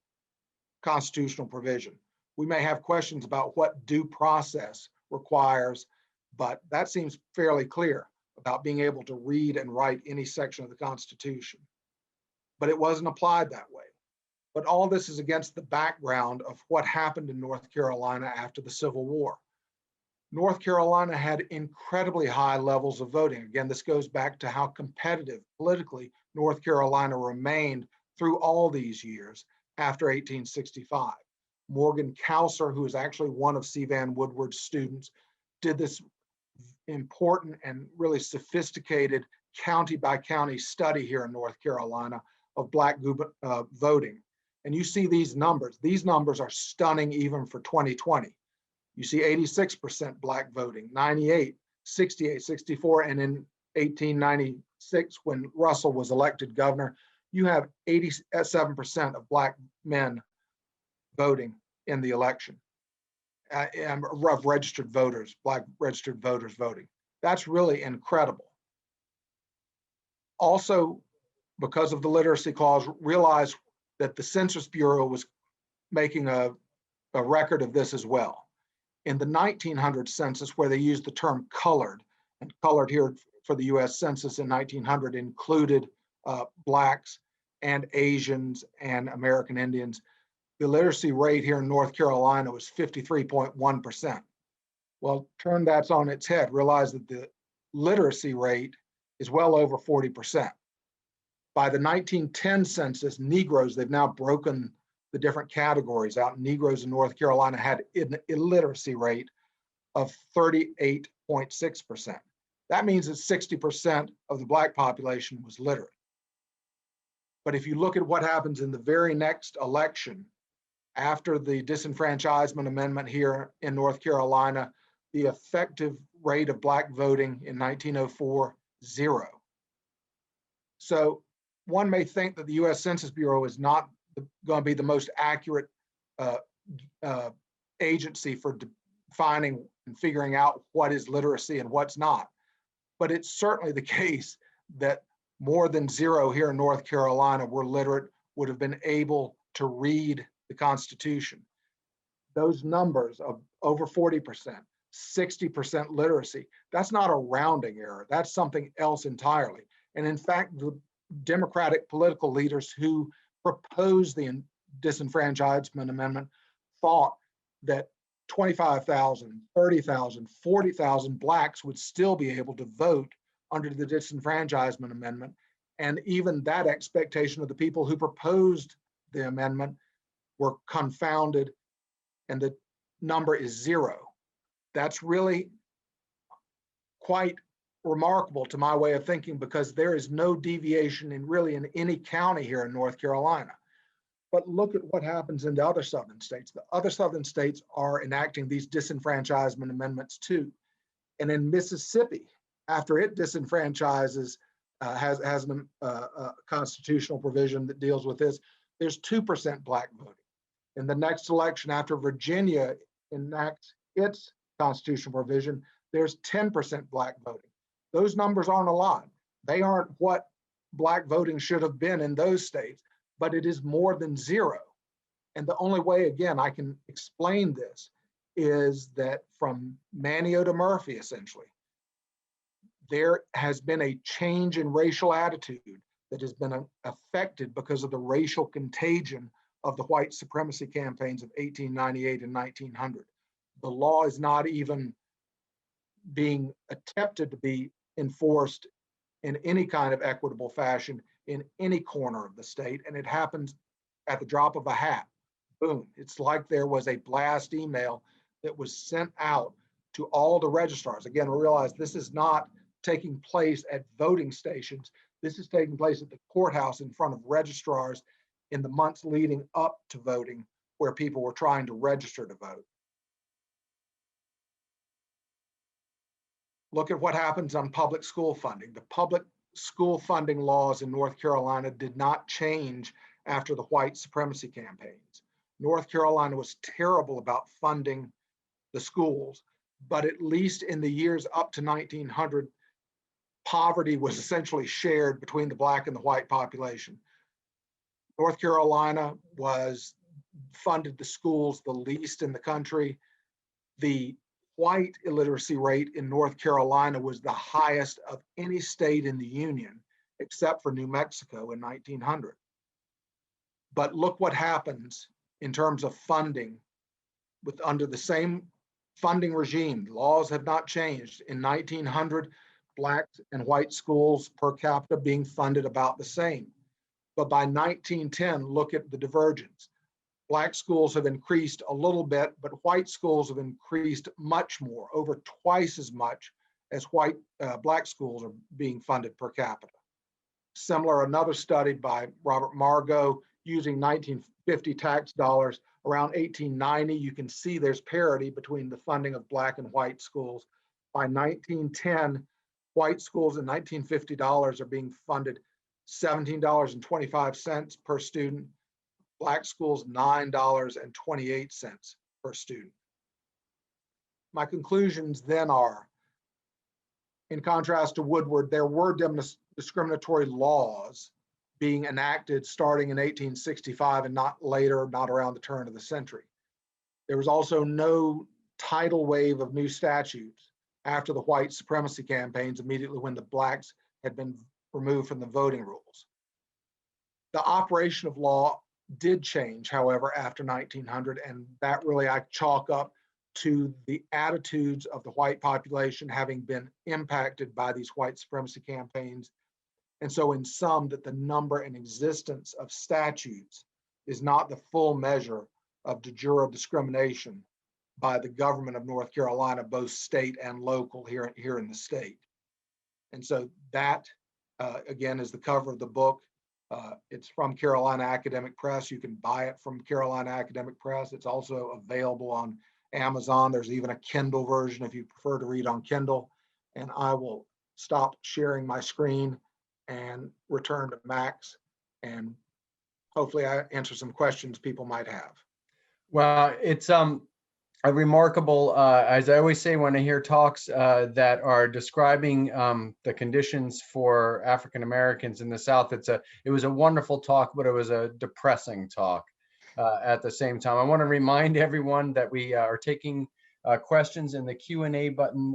constitutional provision. We may have questions about what due process requires, but that seems fairly clear about being able to read and write any section of the Constitution. But it wasn't applied that way. But all this is against the background of what happened in North Carolina after the Civil War. North Carolina had incredibly high levels of voting. Again, this goes back to how competitive politically North Carolina remained through all these years after 1865. Morgan Couser, who is actually one of C. Vann Woodward's students, did this important and really sophisticated county by county study here in North Carolina of Black voting. And you see these numbers. These numbers are stunning even for 2020. You see 86% Black voting, 98, 68, 64, and in 1896, when Russell was elected governor, you have 87% of Black men voting in the election, of registered voters, Black registered voters voting. That's really incredible. Also, because of the literacy clause, realize that the Census Bureau was making a record of this as well. In the 1900 census, where they used the term colored, and colored here for the US Census in 1900 included Blacks and Asians and American Indians, the literacy rate here in North Carolina was 53.1%. Well, turn that on its head, realize that the literacy rate is well over 40%. By the 1910 census, Negroes, they've now broken the different categories out. Negroes in North Carolina had an illiteracy rate of 38.6%. That means that 60% of the Black population was literate. But if you look at what happens in the very next election, after the Disenfranchisement Amendment here in North Carolina, the effective rate of Black voting in 1904, 0. So one may think that the US Census Bureau is not going to be the most accurate agency for defining and figuring out what is literacy and what's not. But it's certainly the case that more than 0 here in North Carolina were literate, would have been able to read the Constitution. Those numbers of over 40%, 60% literacy, that's not a rounding error. That's something else entirely. And in fact, the Democratic political leaders who proposed the Disenfranchisement Amendment thought that 25,000, 30,000, 40,000 Blacks would still be able to vote under the Disenfranchisement Amendment. And even that expectation of the people who proposed the amendment were confounded, and the number is 0. That's really quite remarkable to my way of thinking, because there is no deviation in any county here in North Carolina. But look at what happens in the other southern states. The other southern states are enacting these disenfranchisement amendments too. And in Mississippi, after it disenfranchises, has a constitutional provision that deals with this, there's 2% Black voting. In the next election, after Virginia enacts its constitutional provision, there's 10% Black voting. Those numbers aren't a lot. They aren't what Black voting should have been in those states, but it is more than 0. And the only way, again, I can explain this is that from Manteo to Murphy, essentially, there has been a change in racial attitude that has been affected because of the racial contagion of the white supremacy campaigns of 1898 and 1900. The law is not even being attempted to be enforced in any kind of equitable fashion in any corner of the state, and it happens at the drop of a hat. Boom. It's like there was a blast email that was sent out to all the registrars. Again, we realize this is not taking place at voting stations. This is taking place at the courthouse in front of registrars in the months leading up to voting, where people were trying to register to vote. Look at what happens on public school funding. The public school funding laws in North Carolina did not change after the white supremacy campaigns. North Carolina was terrible about funding the schools, but at least in the years up to 1900, poverty was essentially shared between the Black and the white population. North Carolina funded the schools the least in the country. The white illiteracy rate in North Carolina was the highest of any state in the Union, except for New Mexico in 1900. But look what happens in terms of funding under the same funding regime. Laws have not changed. In 1900, Black and white schools per capita being funded about the same. But by 1910, look at the divergence. Black schools have increased a little bit, but white schools have increased much more, over twice as much as Black schools are being funded per capita. Similar, another study by Robert Margot using 1950 tax dollars around 1890, you can see there's parity between the funding of Black and white schools. By 1910, white schools in 1950 dollars are being funded $17.25 per student. Black schools, $9.28 per student. My conclusions then are, in contrast to Woodward, there were discriminatory laws being enacted starting in 1865 and not later, not around the turn of the century. There was also no tidal wave of new statutes after the white supremacy campaigns immediately when the Blacks had been removed from the voting rules. The operation of law did change, however, after 1900, and that really I chalk up to the attitudes of the white population having been impacted by these white supremacy campaigns. And so in sum, that the number and existence of statutes is not the full measure of de jure discrimination by the government of North Carolina, both state and local here in the state. And so that, again, is the cover of the book. It's from Carolina Academic Press. You can buy it from Carolina Academic Press. It's also available on Amazon. There's even a Kindle version if you prefer to read on Kindle. And I will stop sharing my screen and return to Max, and hopefully I answer some questions people might have. Well, it's a remarkable, as I always say when I hear talks that are describing the conditions for African Americans in the South, it was a wonderful talk, but it was a depressing talk at the same time. I want to remind everyone that we are taking questions in the Q&A button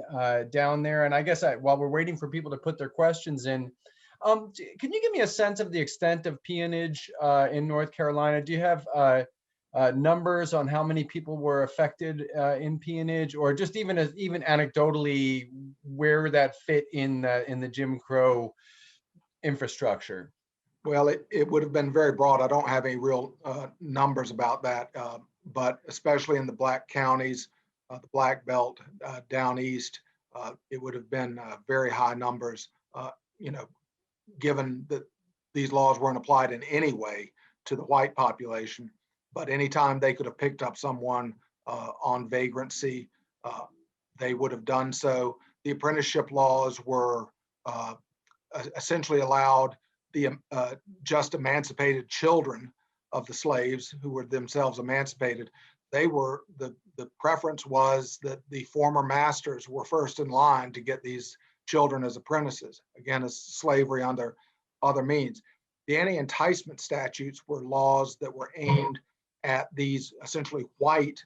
down there. And I guess while we're waiting for people to put their questions in, can you give me a sense of the extent of peonage in North Carolina? Do you have numbers on how many people were affected in peonage, or just even anecdotally where that fit in the Jim Crow infrastructure? Well, it would have been very broad. I don't have any real numbers about that, but especially in the Black counties, the Black Belt down east, it would have been very high numbers, given that these laws weren't applied in any way to the white population. But anytime they could have picked up someone on vagrancy, they would have done so. The apprenticeship laws were essentially allowed the just emancipated children of the slaves who were themselves emancipated. The preference was that the former masters were first in line to get these children as apprentices, again, as slavery under other means. The anti-enticement statutes were laws that were aimed at these essentially white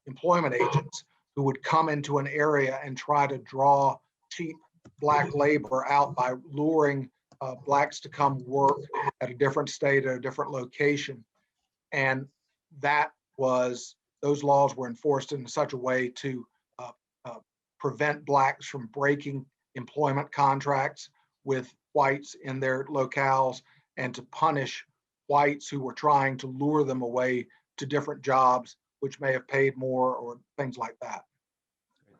employment agents who would come into an area and try to draw cheap Black labor out by luring Blacks to come work at a different state, at a different location. And those laws were enforced in such a way to prevent Blacks from breaking employment contracts with whites in their locales, and to punish whites who were trying to lure them away to different jobs, which may have paid more or things like that.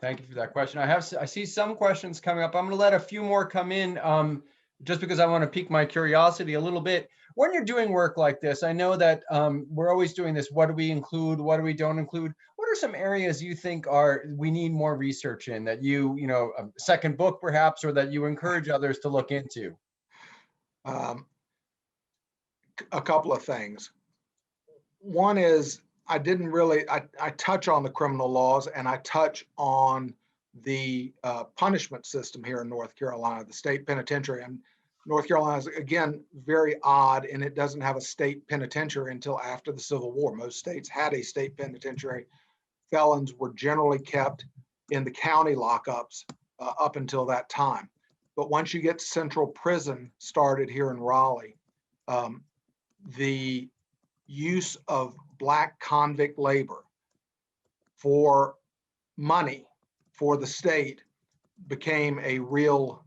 Thank you for that question. I see some questions coming up. I'm going to let a few more come in just because I want to pique my curiosity a little bit. When you're doing work like this, I know that we're always doing this. What do we include? What do we don't include? What are some areas you think we need more research in, that a second book perhaps, or that you encourage others to look into? A couple of things. One is, I touch on the criminal laws, and I touch on the punishment system here in North Carolina, the state penitentiary. And North Carolina is, again, very odd, and it doesn't have a state penitentiary until after the Civil War. Most states had a state penitentiary. Felons were generally kept in the county lockups up until that time. But once you get central prison started here in Raleigh, the use of Black convict labor for money for the state became a real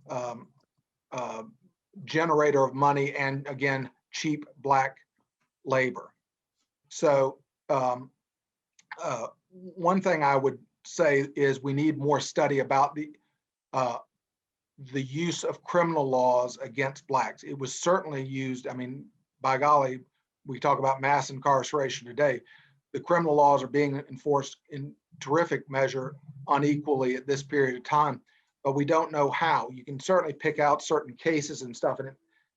generator of money, and again, cheap Black labor. So one thing I would say is we need more study about the use of criminal laws against Blacks. It was certainly used, I mean, by golly, we talk about mass incarceration today. The criminal laws are being enforced in terrific measure unequally at this period of time, but we don't know how. You can certainly pick out certain cases and stuff, and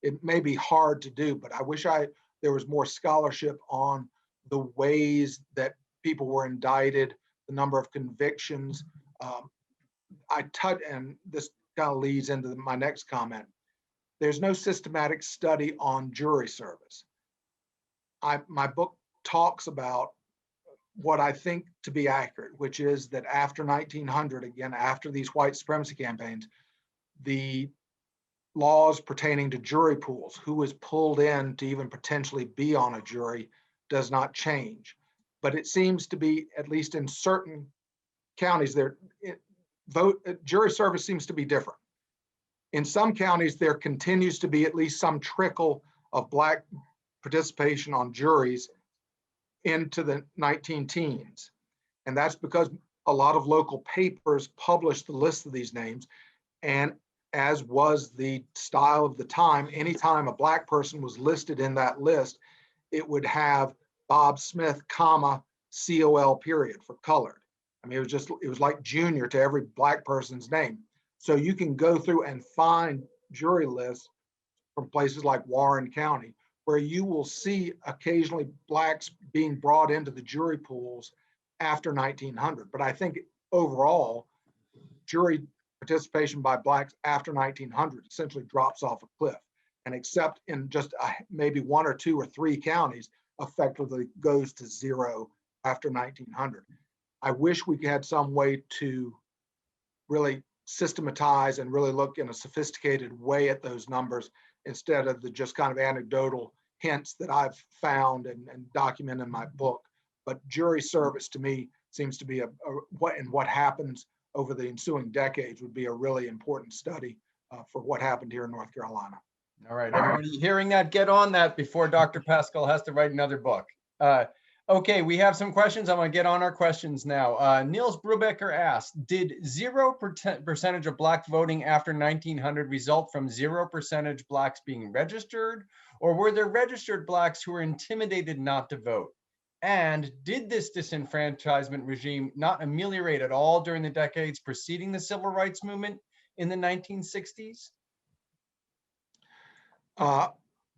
it may be hard to do, but I wish there was more scholarship on the ways that people were indicted, the number of convictions. And this kind of leads into my next comment. There's no systematic study on jury service. My book talks about what I think to be accurate, which is that after 1900, again, after these white supremacy campaigns, the laws pertaining to jury pools, who is pulled in to even potentially be on a jury, does not change. But it seems to be, at least in certain counties, jury service seems to be different. In some counties, there continues to be at least some trickle of Black participation on juries into the 19-teens. And that's because a lot of local papers published the list of these names. And as was the style of the time, anytime a Black person was listed in that list, it would have Bob Smith, comma, COL period for colored. I mean, it was like junior to every Black person's name. So you can go through and find jury lists from places like Warren County, where you will see occasionally Blacks being brought into the jury pools after 1900. But I think overall, jury participation by Blacks after 1900 essentially drops off a cliff, and except in just maybe one or two or three counties, effectively goes to zero after 1900. I wish we had some way to really systematize and really look in a sophisticated way at those numbers, instead of the just kind of anecdotal hints that I've found and document in my book. But jury service to me seems to be what happens over the ensuing decades would be a really important study for what happened here in North Carolina. All right, everybody hearing that, get on that before Dr. Paschal has to write another book. Okay, we have some questions. I'm going to get on our questions now. Niels Brubaker asked, did 0% of Black voting after 1900 result from 0% Blacks being registered, or were there registered Blacks who were intimidated not to vote? And did this disenfranchisement regime not ameliorate at all during the decades preceding the civil rights movement in the 1960s?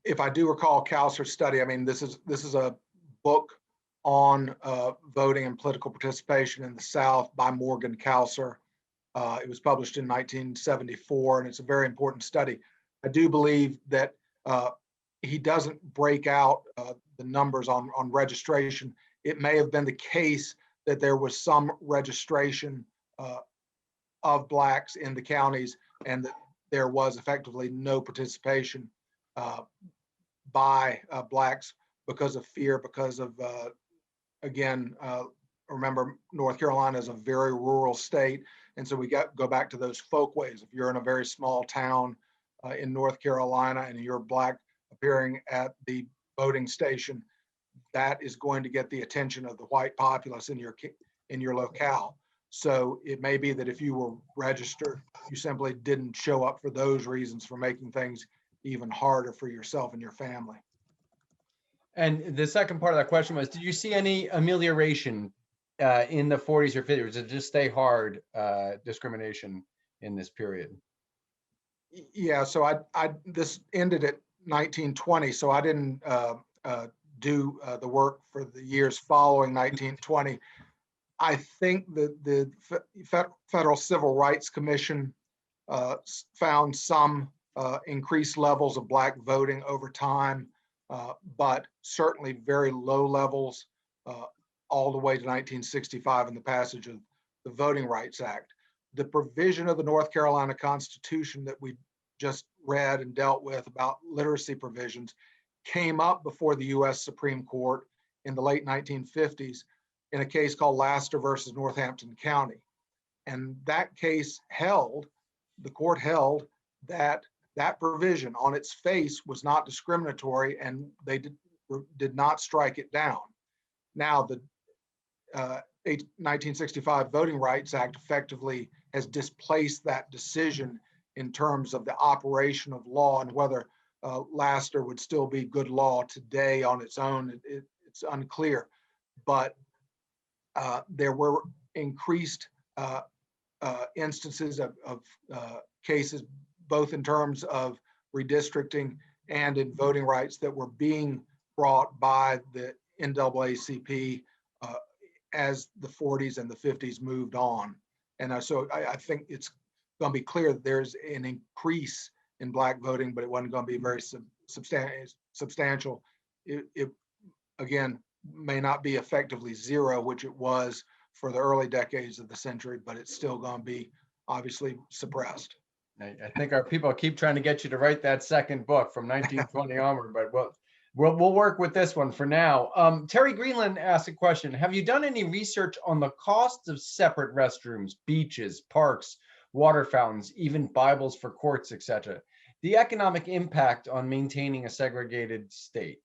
If I do recall Kalser's study, I mean, this is a book on voting and political participation in the South by Morgan Kalser. It was published in 1974, and it's a very important study. I do believe that he doesn't break out the numbers on registration. It may have been the case that there was some registration of Blacks in the counties and that there was effectively no participation by Blacks because of fear, because of, again, remember, North Carolina is a very rural state. And so we go back to those folkways. If you're in a very small town in North Carolina and you're Black appearing at the voting station, that is going to get the attention of the white populace in your locale. So it may be that if you were registered, you simply didn't show up for those reasons, for making things even harder for yourself and your family. And the second part of that question was, did you see any amelioration in the 40s or 50s? Did it just stay hard discrimination in this period? Yeah, so this ended at 1920, so I didn't do the work for the years following 1920. I think that the Federal Civil Rights Commission found some increased levels of Black voting over time, but certainly very low levels all the way to 1965 and the passage of the Voting Rights Act. The provision of the North Carolina Constitution that we just read and dealt with about literacy provisions came up before the U.S. Supreme Court in the late 1950s in a case called Laster versus Northampton County. And that case the court held that that provision on its face was not discriminatory, and they did not strike it down. Now, the 1965 Voting Rights Act effectively has displaced that decision in terms of the operation of law, and whether Laster would still be good law today on its own, it's unclear. But there were increased instances of cases, both in terms of redistricting and in voting rights, that were being brought by the NAACP as the 40s and the 50s moved on. And so I think it's going to be clear that there's an increase in Black voting, but it wasn't going to be very substantial. It again may not be effectively zero, which it was for the early decades of the century, but it's still going to be obviously suppressed. I think our people keep trying to get you to write that second book from 1920 onward, but we'll work with this one for now. Terry Greenland asked a question. Have you done any research on the cost of separate restrooms, beaches, parks, water fountains, even Bibles for courts, etc.? The economic impact on maintaining a segregated state?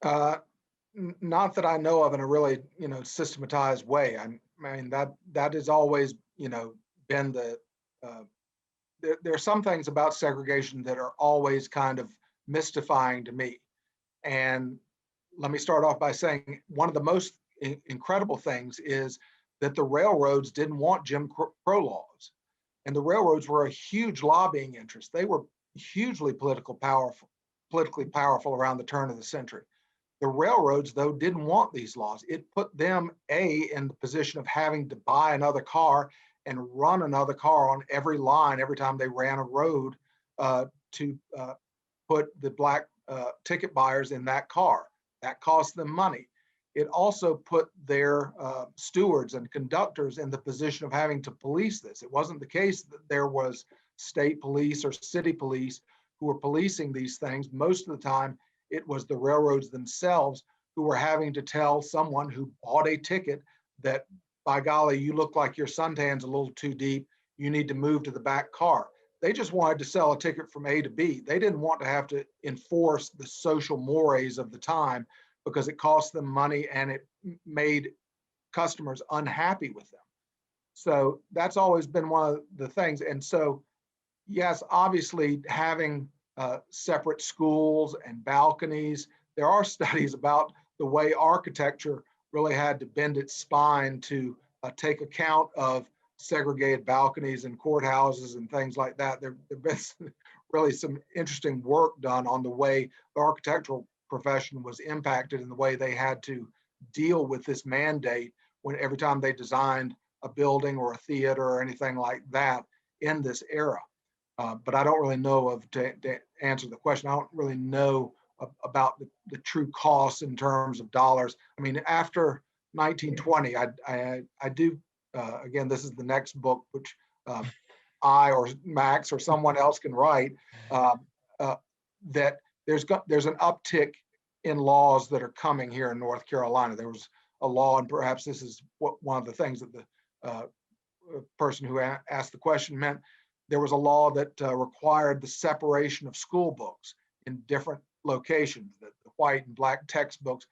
Not that I know of in a really, systematized way. I mean, that has always, been the, there are some things about segregation that are always kind of mystifying to me. And let me start off by saying one of the most incredible things is that the railroads didn't want Jim Crow laws. And the railroads were a huge lobbying interest. They were hugely politically powerful around the turn of the century. The railroads, though, didn't want these laws. It put them, in the position of having to buy another car and run another car on every line every time they ran a road to put the Black ticket buyers in that car. That cost them money. It also put their stewards and conductors in the position of having to police this. It wasn't the case that there was state police or city police who were policing these things. Most of the time, it was the railroads themselves who were having to tell someone who bought a ticket that, by golly, you look like your suntan's a little too deep, you need to move to the back car. They just wanted to sell a ticket from A to B. They didn't want to have to enforce the social mores of the time, because it cost them money and it made customers unhappy with them. So that's always been one of the things. And so, yes, obviously having separate schools and balconies, there are studies about the way architecture really had to bend its spine to take account of segregated balconies and courthouses and things like that. There's been really some interesting work done on the way the architectural profession was impacted and the way they had to deal with this mandate when every time they designed a building or a theater or anything like that in this era. But I don't really know to answer the question, I don't really know about the true costs in terms of dollars. I mean, after 1920, I do, again, this is the next book, which I or Max or someone else can write, uh, that there's an uptick in laws that are coming here in North Carolina. There was a law, and perhaps this is one of the things that the person who asked the question meant. There was a law that required the separation of school books in different locations. That the white and black textbooks,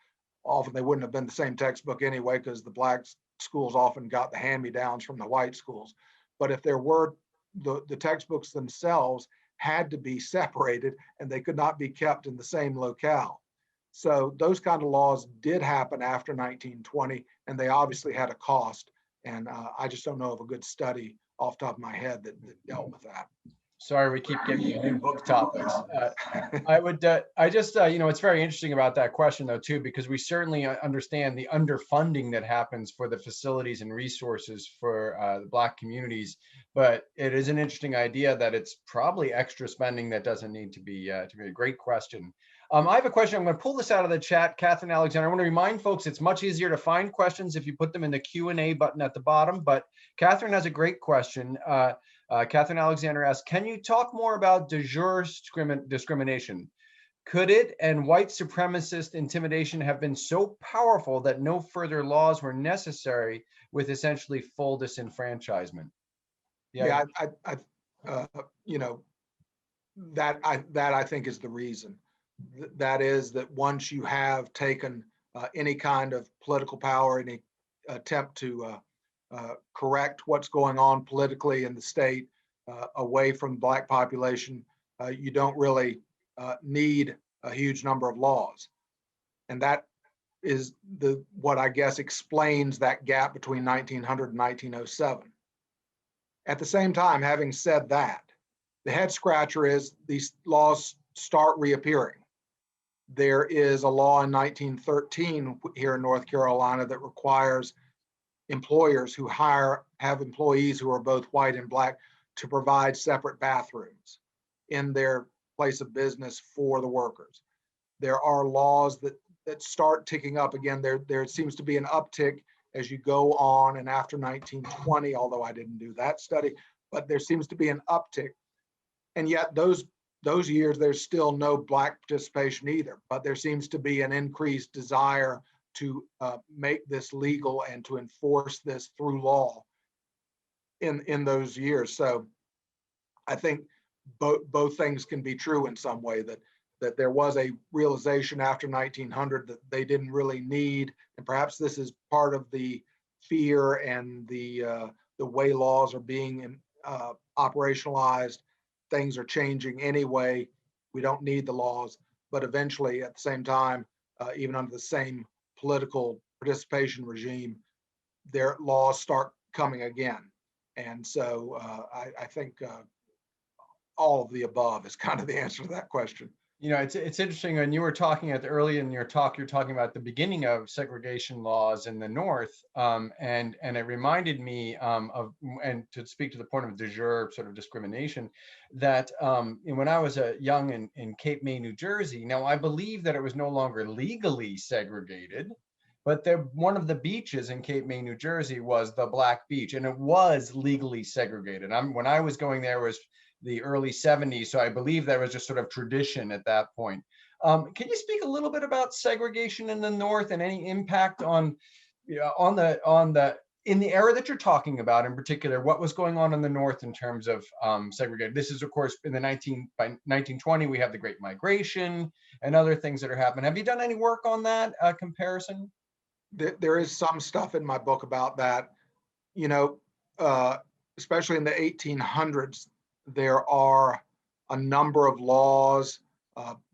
often they wouldn't have been the same textbook anyway, because the black schools often got the hand-me-downs from the white schools. But if there were, the textbooks themselves had to be separated, and they could not be kept in the same locale. So those kind of laws did happen after 1920, and they obviously had a cost. And I just don't know of a good study off the top of my head that dealt with that. Sorry, we keep getting you new book topics. I just, it's very interesting about that question though, too, because we certainly understand the underfunding that happens for the facilities and resources for the Black communities. But it is an interesting idea that it's probably extra spending that doesn't need to be a great question. I have a question. I'm going to pull this out of the chat. Catherine Alexander, I want to remind folks it's much easier to find questions if you put them in the Q&A button at the bottom. But Catherine has a great question. Catherine Alexander asks, can you talk more about de jure discrimination? Could it and white supremacist intimidation have been so powerful that no further laws were necessary with essentially full disenfranchisement? Yeah, that I think is the reason. That is that once you have taken any kind of political power, any attempt to correct what's going on politically in the state away from the Black population, you don't really need a huge number of laws. And that is what I guess explains that gap between 1900 and 1907. At the same time, having said that, the head scratcher is these laws start reappearing. There is a law in 1913 here in North Carolina that requires employers who have employees who are both white and Black to provide separate bathrooms in their place of business for the workers. There are laws that start ticking up again. There seems to be an uptick as you go on and after 1920, although I didn't do that study, but there seems to be an uptick. And yet those years, there's still no Black participation either, but there seems to be an increased desire to make this legal and to enforce this through law in those years. So I think both things can be true in some way, that there was a realization after 1900 that they didn't really need, and perhaps this is part of the fear and the way laws are being operationalized. Things are changing anyway. We don't need the laws, but eventually at the same time, even under the same political participation regime, their laws start coming again. And so I think all of the above is kind of the answer to that question. It's interesting. When you were talking early in your talk, you're talking about the beginning of segregation laws in the North, and it reminded me of, and to speak to the point of de jure sort of discrimination, that when I was young in Cape May, New Jersey. Now I believe that it was no longer legally segregated, but one of the beaches in Cape May, New Jersey was the Black Beach, and it was legally segregated. When I was going there was the early 70s. So I believe there was just sort of tradition at that point. Can you speak a little bit about segregation in the North and any impact in the era that you're talking about in particular, what was going on in the North in terms of segregation? This is, of course, by 1920, we have the Great Migration and other things that are happening. Have you done any work on that comparison? There is some stuff in my book about that, especially in the 1800s. There are a number of laws.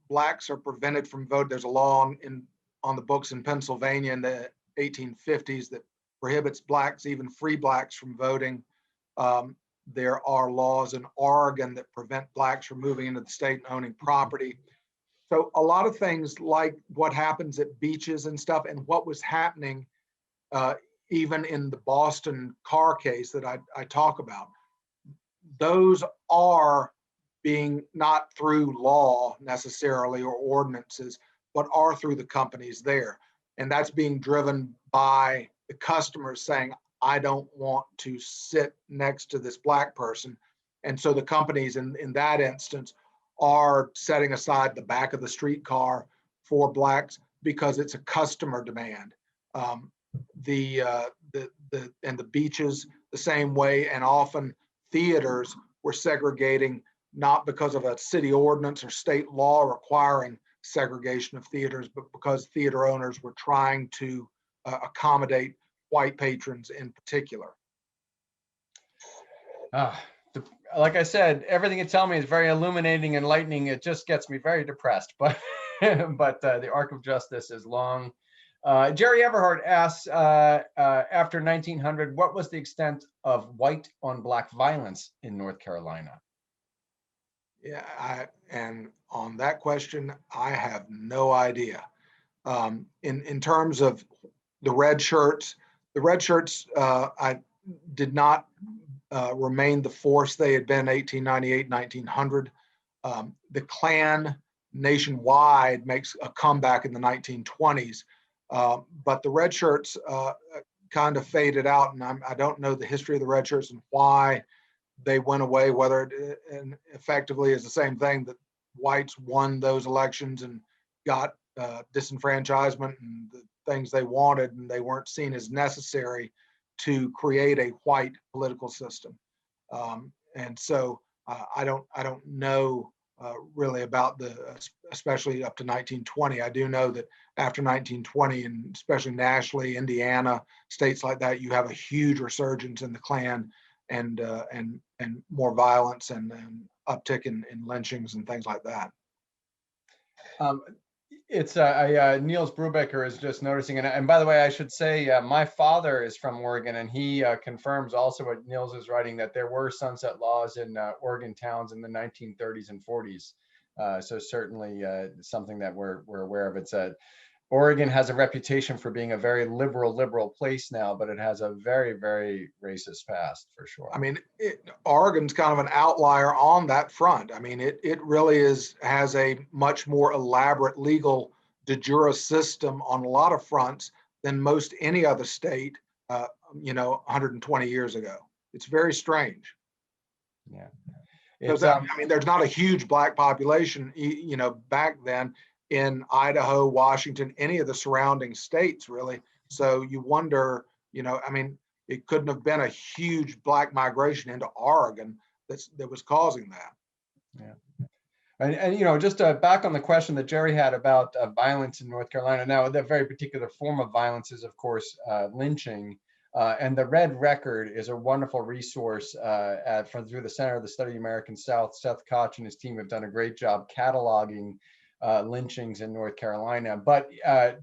Blacks are prevented from vote. There's a law on the books in Pennsylvania in the 1850s that prohibits Blacks, even free Blacks, from voting. There are laws in Oregon that prevent Blacks from moving into the state and owning property. So a lot of things like what happens at beaches and stuff, and what was happening even in the Boston car case that I talk about, those are being not through law necessarily or ordinances, but are through the companies there. And that's being driven by the customers saying, I don't want to sit next to this Black person. And so the companies in that instance are setting aside the back of the streetcar for blacks because it's a customer demand. And the beaches the same way, and often theaters were segregating not because of a city ordinance or state law requiring segregation of theaters, but because theater owners were trying to accommodate white patrons in particular. Like I said, everything you tell me is very illuminating, enlightening. It just gets me very depressed, but the arc of justice is long. Jerry Everhart asks, after 1900, what was the extent of white on black violence in North Carolina? Yeah, and on that question, I have no idea. In terms of the red shirts, I did not remain the force they had been 1898, 1900. The Klan nationwide makes a comeback in the 1920s, but the red shirts kind of faded out, and I don't know the history of the red shirts and why they went away, whether it effectively is the same thing, that whites won those elections and got disenfranchisement and the things they wanted, and they weren't seen as necessary to create a white political system. And so I don't know really about especially up to 1920. I do know that after 1920, and especially nationally, Indiana, states like that, you have a huge resurgence in the Klan and more violence and uptick in lynchings and things like that. It's Niels Brubaker is just noticing, and by the way, I should say my father is from Oregon, and he confirms also what Niels is writing, that there were sunset laws in Oregon towns in the 1930s and 40s. So certainly something that we're aware of. It's Oregon has a reputation for being a very liberal place now, but it has a very, very racist past for sure. I mean, Oregon's kind of an outlier on that front. I mean, it really has a much more elaborate legal de jure system on a lot of fronts than most any other state, 120 years ago. It's very strange. Yeah. I mean, there's not a huge black population, back then in Idaho, Washington, any of the surrounding states, really. So you wonder, I mean, it couldn't have been a huge black migration into Oregon that was causing that. Yeah. And just back on the question that Jerry had about violence in North Carolina. Now, the very particular form of violence is, of course, lynching. And the Red Record is a wonderful resource through the Center of the Study of the American South. Seth Koch and his team have done a great job cataloging lynchings in North Carolina. But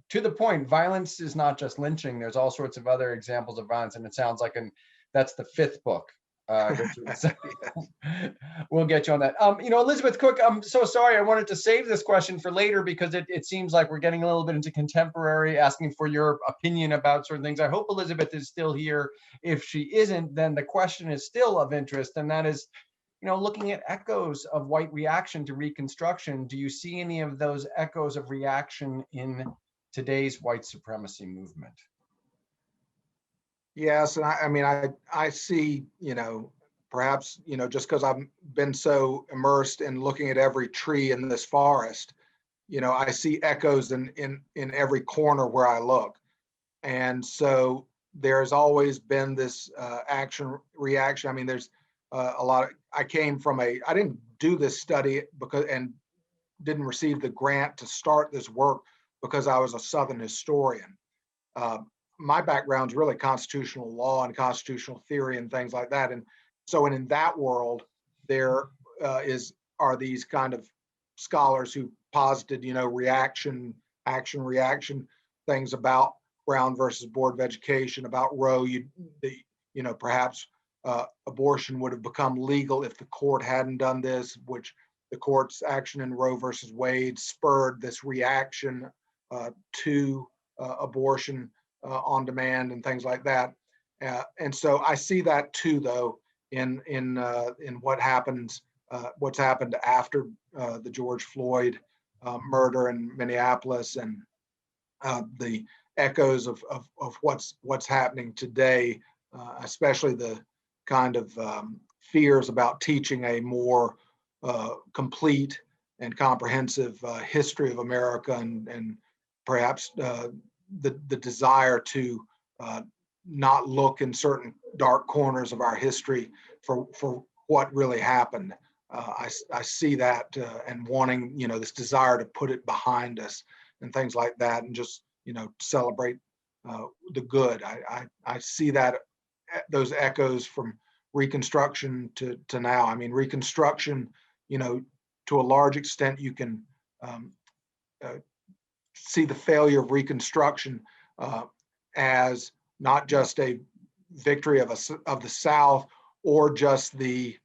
to the point, violence is not just lynching. There's all sorts of other examples of violence, and it sounds like that's the fifth book. We'll get you on that. Elizabeth Cook, I'm so sorry. I wanted to save this question for later because it seems like we're getting a little bit into contemporary, asking for your opinion about certain things. I hope Elizabeth is still here. If she isn't, then the question is still of interest, and that is, looking at echoes of white reaction to Reconstruction, do you see any of those echoes of reaction in today's white supremacy movement? Yes, and I see, perhaps, just because I've been so immersed in looking at every tree in this forest, I see echoes in every corner where I look. And so there's always been this action reaction. I mean, there's a lot of, I didn't do this study and didn't receive the grant to start this work because I was a Southern historian. My background's really constitutional law and constitutional theory and things like that. And so in that world, there are these kind of scholars who posited, reaction, things about Brown versus Board of Education, about Roe. Perhaps abortion would have become legal if the court hadn't done this, which the court's action in Roe versus Wade spurred this reaction to abortion on demand and things like that. And so I see that too, though, in what's happened after the George Floyd murder in Minneapolis, and the echoes of what's happening today, especially the kind of fears about teaching a more complete and comprehensive history of America, and perhaps the desire to not look in certain dark corners of our history for what really happened. I see that and wanting, this desire to put it behind us and things like that, and just, celebrate the good. I see that, those echoes from Reconstruction to now. I mean, Reconstruction, to a large extent, you can see the failure of Reconstruction as not just a victory of the South, or just the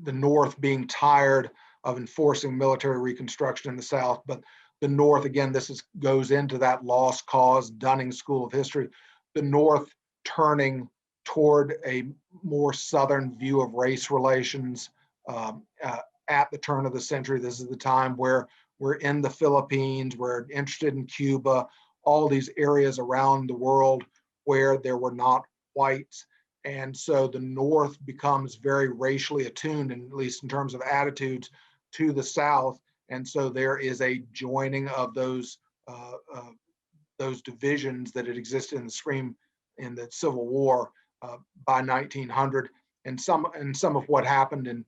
North being tired of enforcing military Reconstruction in the South, but the North, again, goes into that lost cause, Dunning School of History, the North turning toward a more Southern view of race relations at the turn of the century. This is the time where we're in the Philippines, we're interested in Cuba, all these areas around the world where there were not whites. And so the North becomes very racially attuned, and at least in terms of attitudes, to the South. And so there is a joining of those divisions that had existed in the Civil War by 1900. And some of what happened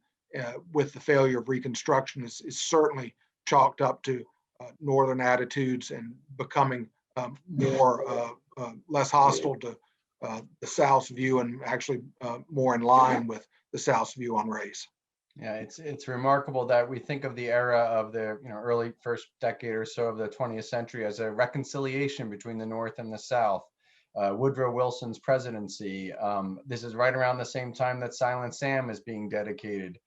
with the failure of Reconstruction is certainly chalked up to Northern attitudes and becoming less hostile to the South's view, and actually more in line with the South's view on race. Yeah, it's remarkable that we think of the era of the early first decade or so of the 20th century as a reconciliation between the North and the South. Woodrow Wilson's presidency. This is right around the same time that Silent Sam is being dedicated.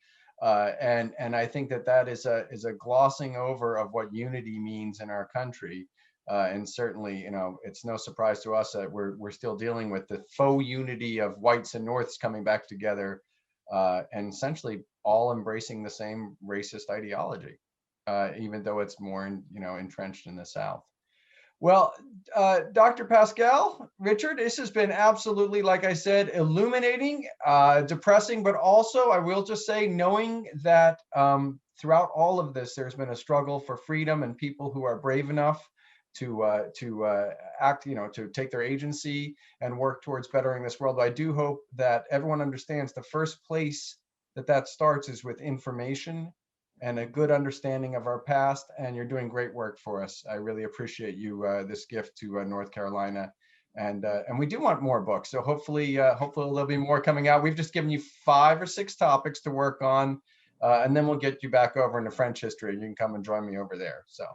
And I think that is a glossing over of what unity means in our country. And certainly, it's no surprise to us that we're still dealing with the faux unity of whites and Norths coming back together, and essentially all embracing the same racist ideology, even though it's more entrenched in the South. Well, Dr. Paschal, Richard, this has been absolutely, like I said, illuminating, depressing, but also, I will just say, knowing that throughout all of this, there's been a struggle for freedom and people who are brave enough to act, to take their agency and work towards bettering this world. But I do hope that everyone understands the first place that starts is with information and a good understanding of our past. And you're doing great work for us. I really appreciate you, this gift to North Carolina. And we do want more books. So hopefully there'll be more coming out. We've just given you 5 or 6 topics to work on, and then we'll get you back over into French history. You can come and join me over there. So,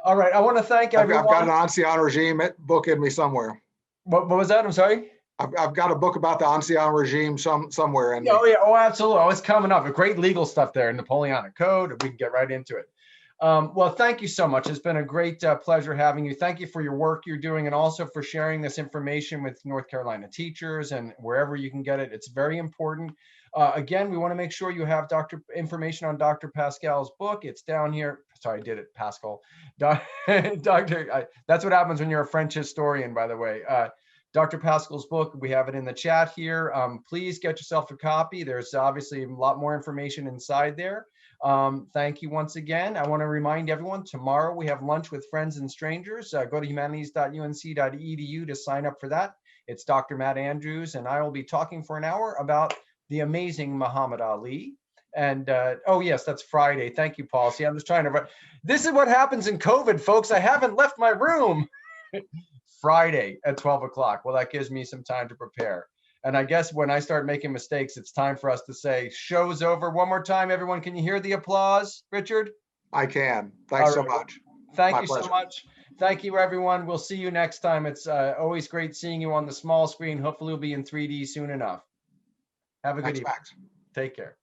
all right. I want to thank everyone. I've got an Ancien Regime book in me somewhere. What was that? I'm sorry. I've got a book about the Ancien Regime somewhere in me. Oh yeah, oh absolutely. Oh, it's coming up. A great legal stuff there, Napoleonic Code. We can get right into it. Well, thank you so much. It's been a great pleasure having you. Thank you for your work you're doing, and also for sharing this information with North Carolina teachers and wherever you can get it. It's very important. Again, we want to make sure you have information on Dr. Paschal's book. It's down here. Sorry, I did it, Paschal. That's what happens when you're a French historian, by the way. Dr. Paschal's book, we have it in the chat here. Please get yourself a copy. There's obviously a lot more information inside there. Thank you once again. I want to remind everyone, tomorrow we have lunch with friends and strangers. Go to humanities.unc.edu to sign up for that. It's Dr. Matt Andrews, and I will be talking for an hour about the amazing Muhammad Ali. And oh yes, that's Friday. Thank you, Paul. See, I'm just trying to, this is what happens in COVID, folks. I haven't left my room. Friday at 12 o'clock. Well, that gives me some time to prepare. And I guess when I start making mistakes, it's time for us to say, show's over. One more time, everyone. Can you hear the applause, Richard? I can. Thanks so much. Thank you so much. Thank you, everyone. We'll see you next time. It's always great seeing you on the small screen. Hopefully we'll be in 3D soon enough. Have a good evening. Take care.